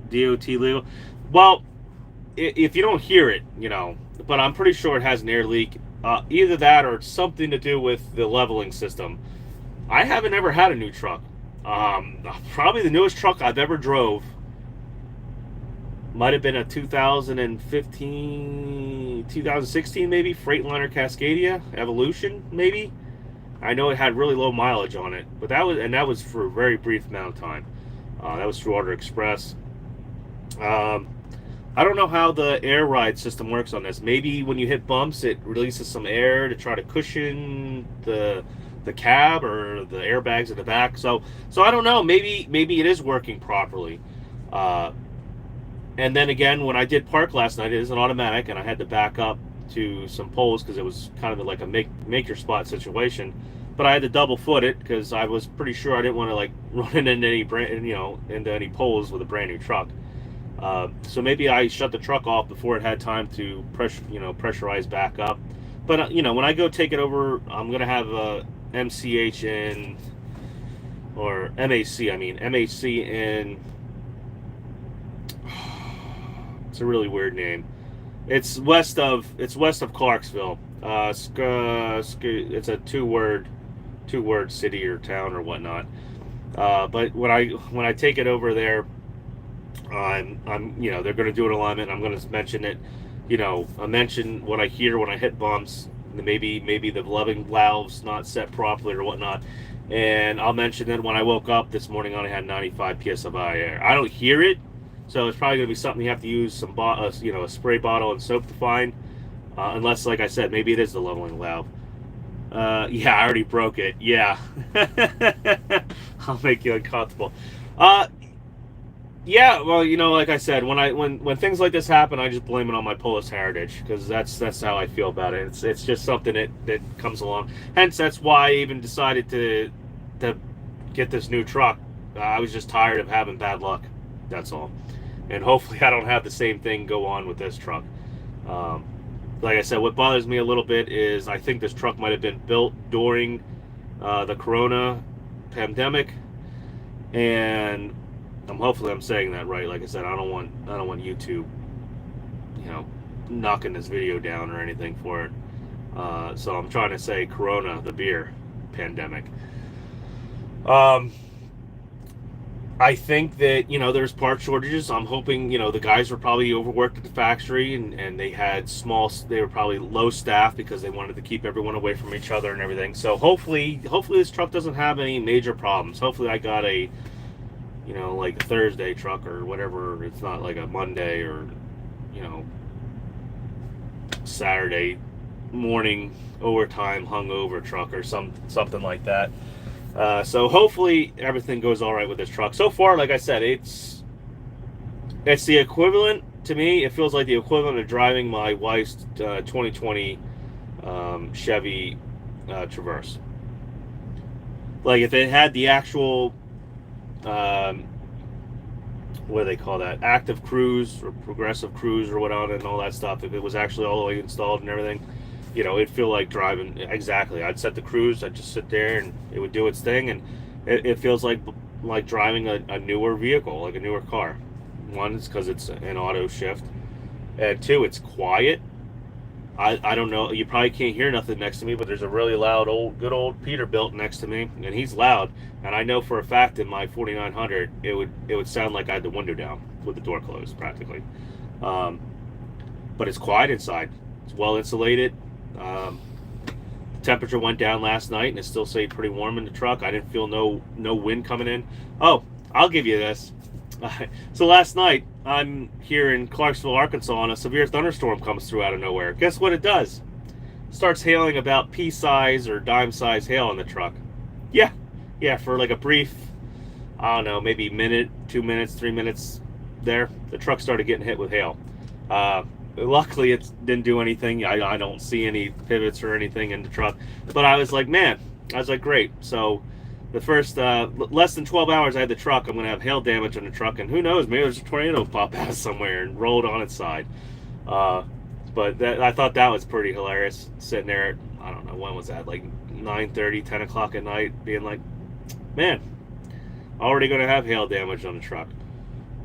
DOT legal? Well, if you don't hear it, but I'm pretty sure it has an air leak. Either that or it's something to do with the leveling system. I haven't ever had a new truck. Probably the newest truck I've ever drove might have been a 2016 maybe, Freightliner Cascadia Evolution maybe. I know it had really low mileage on it, but that was for a very brief amount of time. That was through Order Express. I don't know how the air ride system works on this. Maybe when you hit bumps, it releases some air to try to cushion the cab or the airbags at the back. So I don't know. Maybe it is working properly. And then again, when I did park last night, it is an automatic, and I had to back up to some poles because it was kind of like a make your spot situation. But I had to double foot it because I was pretty sure I didn't want to run into any poles with a brand new truck. So maybe I shut the truck off before it had time to pressurize back up. But when I go take it over, I'm gonna have MCH in, or MAC, I mean, MAC in, it's a really weird name. It's west of Clarksville. It's a two-word city or town or whatnot. But when I take it over there, I'm they're going to do an alignment. I'm going to mention it. I mention what I hear when I hit bumps. Maybe the loving valve's not set properly or whatnot. And I'll mention that when I woke up this morning, I only had 95 psi air. I don't hear it, so it's probably going to be something you have to use some a spray bottle and soap to find. Unless, like I said, maybe it is the leveling valve. Yeah, I already broke it. Yeah. I'll make you uncomfortable. Yeah, well, like I said, when things like this happen, I just blame it on my Polish heritage, because that's how I feel about it. It's just something that comes along. Hence, that's why I even decided to get this new truck. I was just tired of having bad luck. That's all. And hopefully I don't have the same thing go on with this truck. Like I said, what bothers me a little bit is I think this truck might have been built during the Corona pandemic, and hopefully I'm saying that right. Like I said, I don't want YouTube, knocking this video down or anything for it. So I'm trying to say Corona, the beer pandemic. I think that, there's part shortages. I'm hoping, the guys were probably overworked at the factory, and they were probably low staff because they wanted to keep everyone away from each other and everything. So hopefully this truck doesn't have any major problems. Hopefully I got a, like a Thursday truck or whatever. It's not like a Monday or, Saturday morning overtime hungover truck or something like that. So hopefully everything goes all right with this truck. So far, like I said, it's the equivalent to me. It feels like the equivalent of driving my wife's 2020 Chevy Traverse. Like if it had the actual what do they call that? Active cruise or progressive cruise or whatnot and all that stuff. If it was actually all the way installed and everything, it'd feel like driving. Exactly. I'd set the cruise. I'd just sit there and it would do its thing. And it feels like driving a newer vehicle, like a newer car. One, it's because it's an auto shift. And two, it's quiet. I don't know. You probably can't hear nothing next to me, but there's a really loud good old Peterbilt next to me, and he's loud. And I know for a fact in my 4900, it would sound like I had the window down with the door closed, practically. But it's quiet inside. It's well insulated. Temperature went down last night, and it still stayed pretty warm in the truck. I didn't feel no wind coming in. Oh, I'll give you this. So last night, I'm here in Clarksville, Arkansas, and a severe thunderstorm comes through out of nowhere. Guess what it does? It starts hailing about pea-size or dime-size hail on the truck. Yeah, for like a brief, I don't know, maybe minute, 2 minutes, 3 minutes there, the truck started getting hit with hail. Luckily, it didn't do anything. I don't see any pivots or anything in the truck. But I was like, great. So the first less than 12 hours I had the truck, I'm going to have hail damage on the truck, and who knows, maybe there's a tornado pop out somewhere and rolled on its side. But I thought that was pretty hilarious, sitting there at, I don't know, when was that, like 9:30, 10 o'clock at night, being like, man, already going to have hail damage on the truck.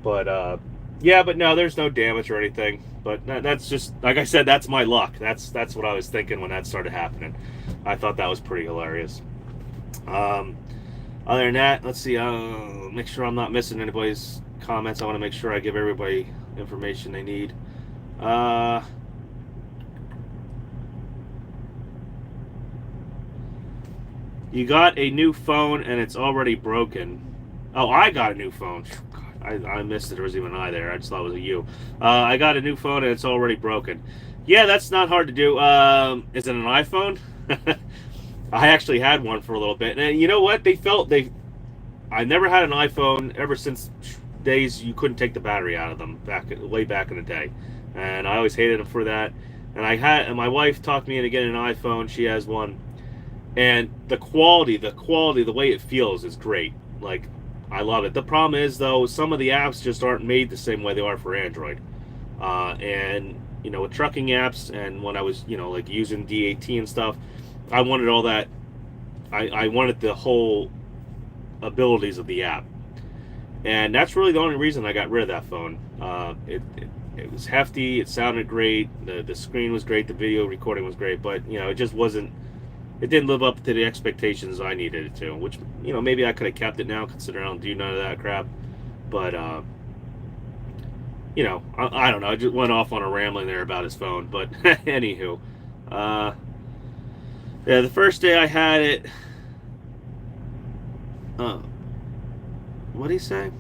But yeah, but no, there's no damage or anything. But that's just, like I said, that's my luck. That's what I was thinking when that started happening. I thought that was pretty hilarious. Other than that, let's see. Make sure I'm not missing anybody's comments. I want to make sure I give everybody information they need. You got a new phone and it's already broken. Oh, I got a new phone. I missed it. There was even an I there. I just thought it was a you. I got a new phone and it's already broken. Yeah, that's not hard to do. Is it an iPhone? I actually had one for a little bit, and you know what? I never had an iPhone ever since days you couldn't take the battery out of them way back in the day, and I always hated them for that. And my wife talked me into getting an iPhone. She has one, and the quality, the way it feels is great. Like, I love it. The problem is though, some of the apps just aren't made the same way they are for Android, and with trucking apps, and when I was like using DAT and stuff, I wanted all that I wanted the whole abilities of the app, and that's really the only reason I got rid of that phone. It was hefty, it sounded great, the screen was great, the video recording was great, but it just wasn't. It didn't live up to the expectations I needed it to, which maybe I could have kept it now, considering I don't do none of that crap. But I don't know. I just went off on a rambling there about his phone, but anywho, yeah, the first day I had it. What did he say?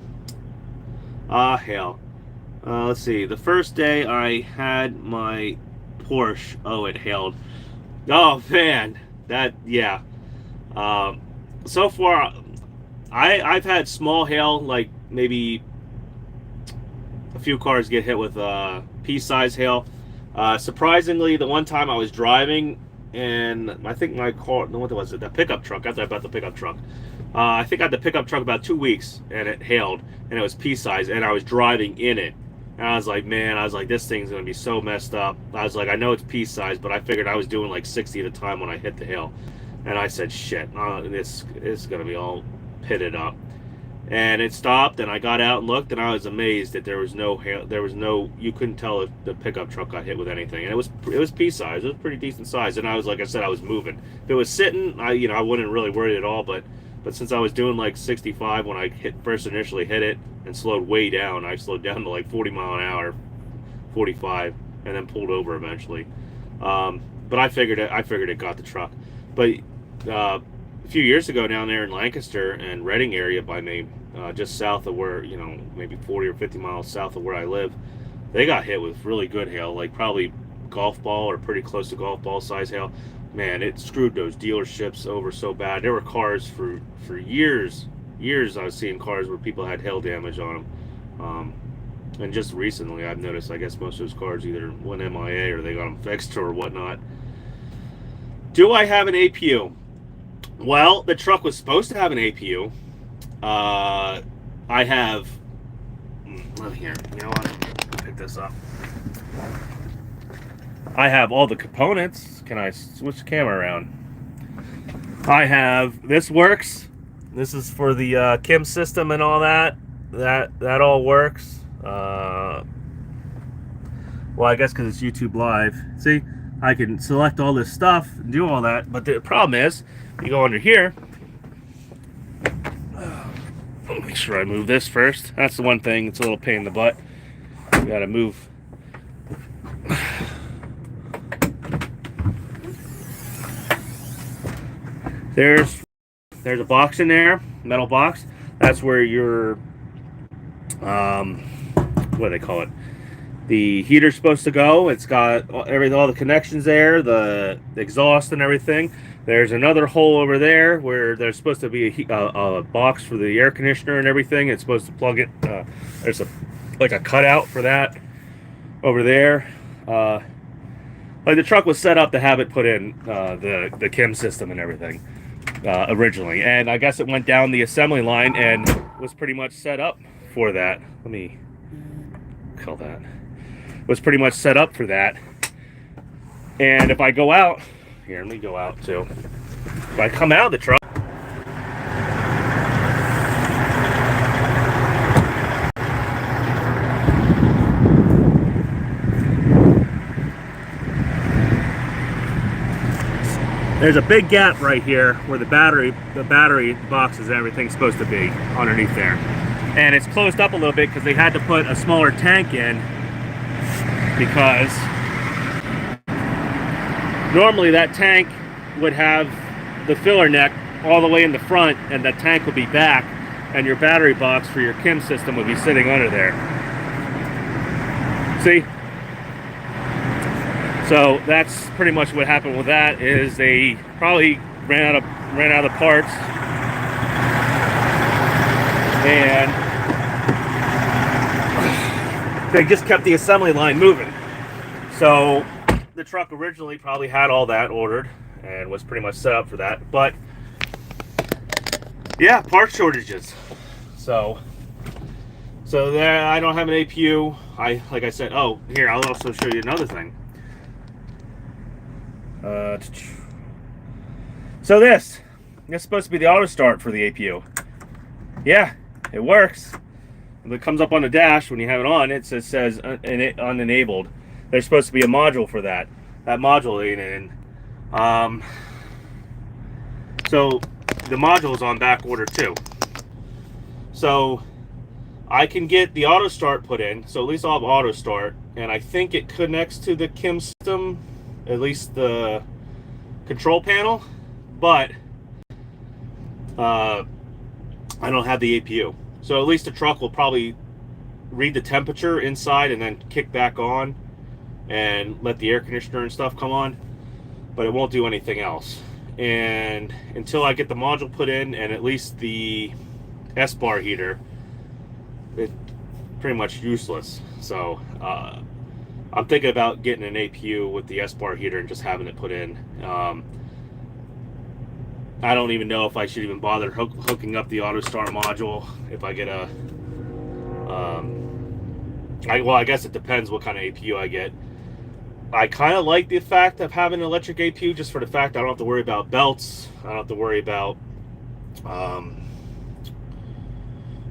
Hell. Let's see. The first day I had my Porsche. Oh, it hailed. Oh man, yeah. So far, I've had small hail, like maybe a few cars get hit with pea-size hail. Surprisingly, the one time I was driving, and I think my car, what was it? The pickup truck. After I bought the pickup truck, I think I had the pickup truck about 2 weeks, and it hailed, and it was pea-size, and I was driving in it. And I was like, man, this thing's gonna be so messed up. I was like, I know it's pea-size, but I figured I was doing like 60 at a time when I hit the hail, and I said, shit, this is gonna be all pitted up. And it stopped, and I got out and looked, and I was amazed that there was no hail. There was no, you couldn't tell if the pickup truck got hit with anything, and it was pea-size. It was pretty decent size, and I was, like I said, I was moving. If it was sitting, I wouldn't really worry at all, but since I was doing like 65 when I first initially hit it and slowed way down, I slowed down to like 40 mile an hour, 45, and then pulled over eventually. But I figured it got the truck. But a few years ago down there in Lancaster and Reading area by me, just south of where, maybe 40 or 50 miles south of where I live, they got hit with really good hail, like probably golf ball or pretty close to golf ball size hail. Man, it screwed those dealerships over so bad. There were cars for years I was seeing cars where people had hail damage on them. And just recently I've noticed, I guess most of those cars either went MIA or they got them fixed or whatnot. Do I have an APU? Well, the truck was supposed to have an APU. I have... Here, you know what? I'll pick this up. I have all the components. Can I switch the camera around? I have, this works. This is for the Kim system and all that. That all works. Well, I guess because it's YouTube Live. See, I can select all this stuff and do all that. But the problem is, you go under here. I'll make sure I move this first. That's the one thing. It's a little pain in the butt. You gotta move. There's a box in there, metal box. That's where your what do they call it? The heater's supposed to go. It's got all the connections there, the exhaust and everything. There's another hole over there where there's supposed to be a box for the air conditioner and everything. It's supposed to plug it. There's like a cutout for that over there. Like the truck was set up to have it put in the Kim system and everything originally, and I guess it went down the assembly line and was pretty much set up for that. Let me call that. Was pretty much set up for that. And if I go out here, let me go out too. If I come out of the truck, there's a big gap right here where the battery boxes and everything's supposed to be underneath there. And it's closed up a little bit because they had to put a smaller tank in, because normally that tank would have the filler neck all the way in the front and the tank would be back, and your battery box for your Kim system would be sitting under there. See? So that's pretty much what happened with that, is they probably ran out of parts, and they just kept the assembly line moving. So the truck originally probably had all that ordered and was pretty much set up for that, but yeah, part shortages. So there, I don't have an APU. Like I said, oh, here, I'll also show you another thing. So this That's supposed to be the auto start for the APU. Yeah, it works. It comes up on the dash when you have it on. It says unenabled. There's supposed to be a module for that. That module ain't in. So the module is on back order too. So I can get the auto start put in. So at least I'll have auto start, and I think it connects to the KIM system, at least the control panel, but I don't have the APU. So at least the truck will probably read the temperature inside and then kick back on and let the air conditioner and stuff come on, but it won't do anything else. And until I get the module put in and at least the S-bar heater, it's pretty much useless. So I'm thinking about getting an APU with the S-bar heater and just having it put in. I don't even know if I should even bother hooking up the auto start module if I get a well, I guess it depends what kind of APU I get. I kind of like the fact of having an electric APU just for the fact I don't have to worry about belts. I don't have to worry about I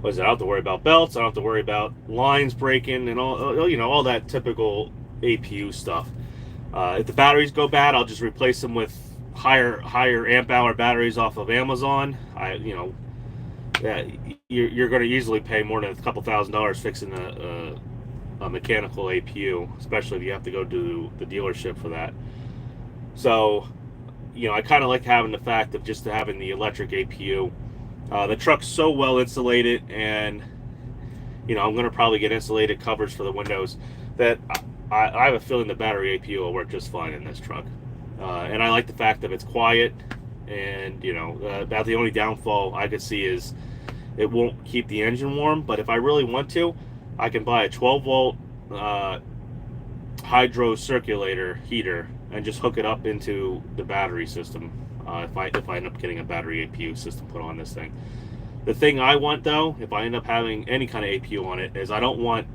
don't have to worry about belts. I don't have to worry about lines breaking and all, you know, all that typical APU stuff. If the batteries go bad, I'll just replace them with higher amp hour batteries off of Amazon. You're going to easily pay more than a couple $1,000s fixing a mechanical APU, especially if you have to go to the dealership for that. So, you know, I kind of like having the fact of just having the electric APU. The truck's so well insulated, and you know, I'm going to probably get insulated covers for the windows that I have a feeling the battery APU will work just fine in this truck. And I like the fact that it's quiet, and you know, about the only downfall I could see is it won't keep the engine warm. But if I really want to, I can buy a 12-volt hydro circulator heater and just hook it up into the battery system. If I end up getting a battery APU system put on this thing. The thing I want though, if I end up having any kind of APU on it, is I want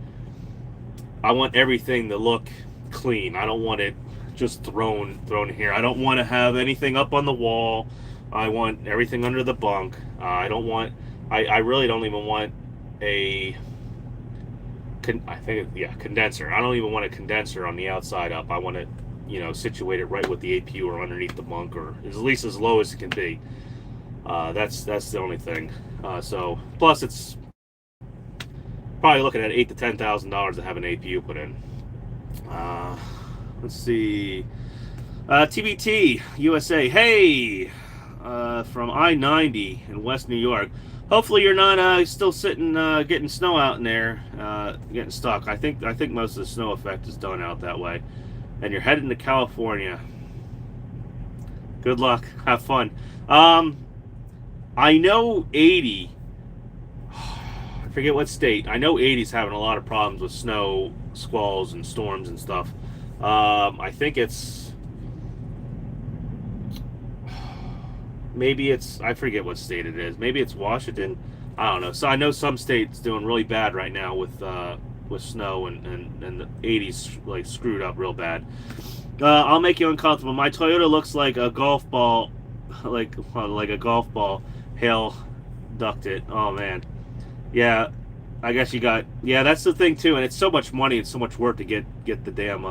everything to look clean. I don't want it just thrown in here. I don't want to have anything up on the wall. I want everything under the bunk. I really don't even want a condenser. I don't even want a condenser on the outside up. I want it, you know, situated right with the APU or underneath the bunk, or at least as low as it can be. That's the only thing. So plus it's probably looking at $8,000 to $10,000 to have an APU put in. Let's see. TBT USA. Hey, from I-90 in West New York. Hopefully you're not still sitting getting snow out in there, getting stuck. I think most of the snow effect is done out that way. And you're heading to California. Good luck. Have fun. I know 80. I forget what state. I know 80's having a lot of problems with snow, squalls, and storms and stuff. I think it's I forget what state it is. Maybe it's Washington. I don't know. So I know some states doing really bad right now with snow, and the 80's like screwed up real bad. I'll make you uncomfortable. My Toyota looks like a golf ball, like a golf ball. Hail ducked it. Oh man. Yeah, I guess you got. Yeah, that's the thing too, and it's so much money and so much work to get the damn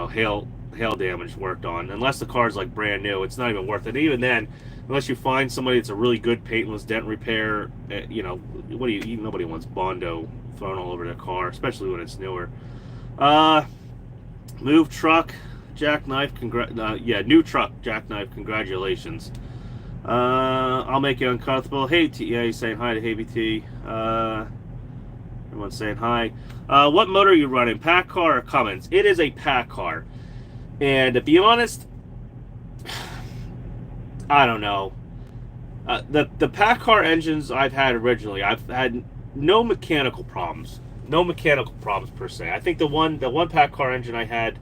hail damage worked on. Unless the car's like brand new, it's not even worth it. Even then, unless you find somebody that's a really good paintless dent repair, nobody wants Bondo thrown all over their car, especially when it's newer. Move truck jackknife. New truck jackknife. Congratulations. I'll make you uncomfortable. Hey, he's saying hi to Hey BT. Everyone's saying hi. What motor are you running? Pack car or Cummins? It is a pack car. And to be honest, I don't know. The pack car engines I've had originally, I've had no mechanical problems. No mechanical problems per se. I think the one pack car engine I had,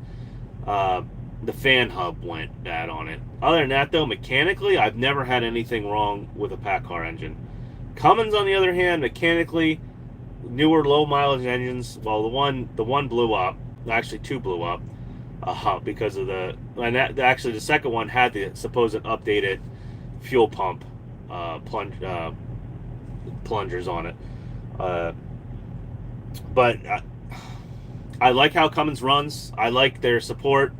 the fan hub went bad on it. Other than that, though, mechanically, I've never had anything wrong with a pack car engine. Cummins, on the other hand, mechanically, newer low mileage engines. Well, the one blew up. Actually, two blew up because of the. And that actually, the second one had the supposed updated fuel pump plungers on it. But I like how Cummins runs. I like their support.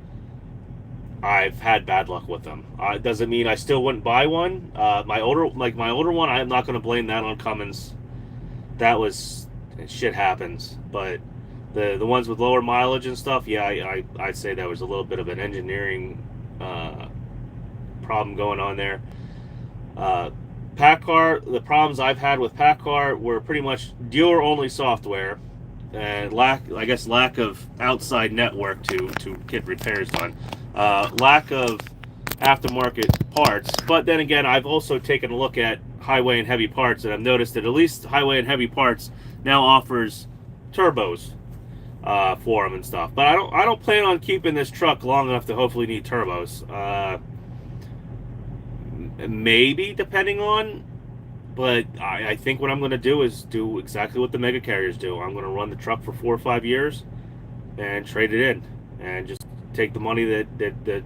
I've had bad luck with them. It doesn't mean I still wouldn't buy one. My older one, I'm not going to blame that on Cummins. That was shit happens. But the ones with lower mileage and stuff, yeah, I'd say that was a little bit of an engineering problem going on there. PACCAR, the problems I've had with PACCAR were pretty much dealer only software and lack of outside network to get repairs done. Lack of aftermarket parts. But then again, I've also taken a look at Highway and Heavy Parts, and I've noticed that at least Highway and Heavy Parts now offers turbos for them and stuff. But I don't plan on keeping this truck long enough to hopefully need turbos. Maybe, depending on, but I think what I'm going to do is do exactly what the mega carriers do. I'm going to run the truck for 4 or 5 years and trade it in, and just take the money that the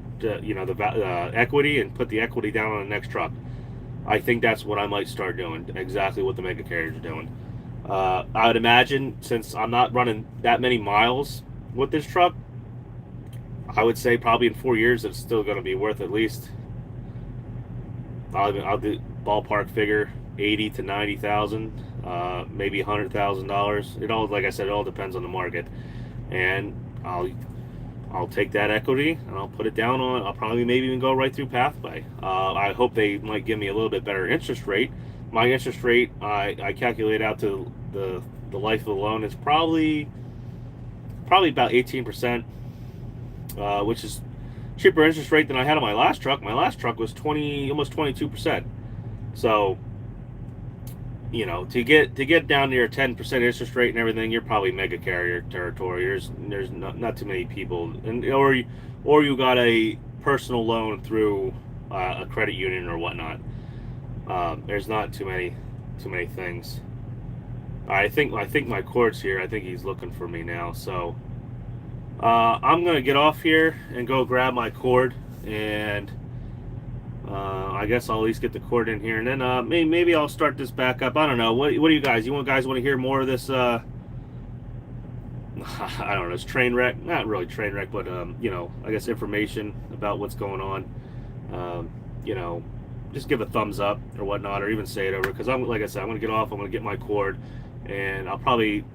equity, and put the equity down on the next truck. I think that's what I might start doing. Exactly what the mega carriers are doing. I would imagine, since I'm not running that many miles with this truck, I would say probably in 4 years it's still going to be worth at least, I'll do ballpark figure, 80 to 90,000, maybe $100,000. It all, like I said, it all depends on the market, and I'll take that equity and I'll put it down on. I'll probably maybe even go right through Pathway. I hope they might give me a little bit better interest rate. My interest rate, I calculate out to the life of the loan is probably about 18%, which is cheaper interest rate than I had on my last truck. My last truck was almost 22%. So, to get down near 10% interest rate and everything, you're probably mega carrier territory. There's not too many people, and or you got a personal loan through a credit union or whatnot. There's not too many things. I think my cord's here. I think he's looking for me now. So I'm gonna get off here and go grab my cord, and I guess I'll at least get the cord in here, and then maybe I'll start this back up. I don't know. What do you guys? Guys want to hear more of this? I don't know. This train wreck? Not really train wreck, but I guess information about what's going on. Just give a thumbs up or whatnot, or even say it over. Because like I said, I'm gonna get off. I'm gonna get my cord, and I'll probably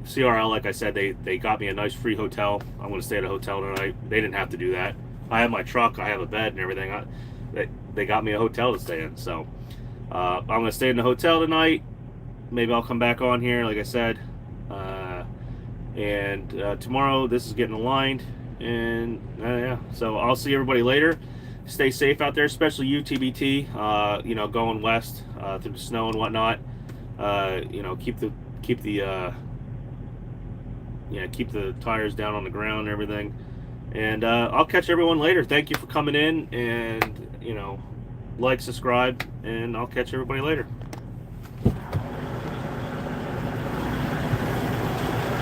CRL. Like I said, they got me a nice free hotel. I'm gonna stay at a hotel tonight. They didn't have to do that. I have my truck. I have a bed and everything. They got me a hotel to stay in, so I'm gonna stay in the hotel tonight. Maybe I'll come back on here, like I said, and tomorrow this is getting aligned, and yeah. So I'll see everybody later. Stay safe out there, especially you TBT. Going west through the snow and whatnot. Keep the tires down on the ground and everything. And I'll catch everyone later. Thank you for coming in, and like, subscribe, and I'll catch everybody later.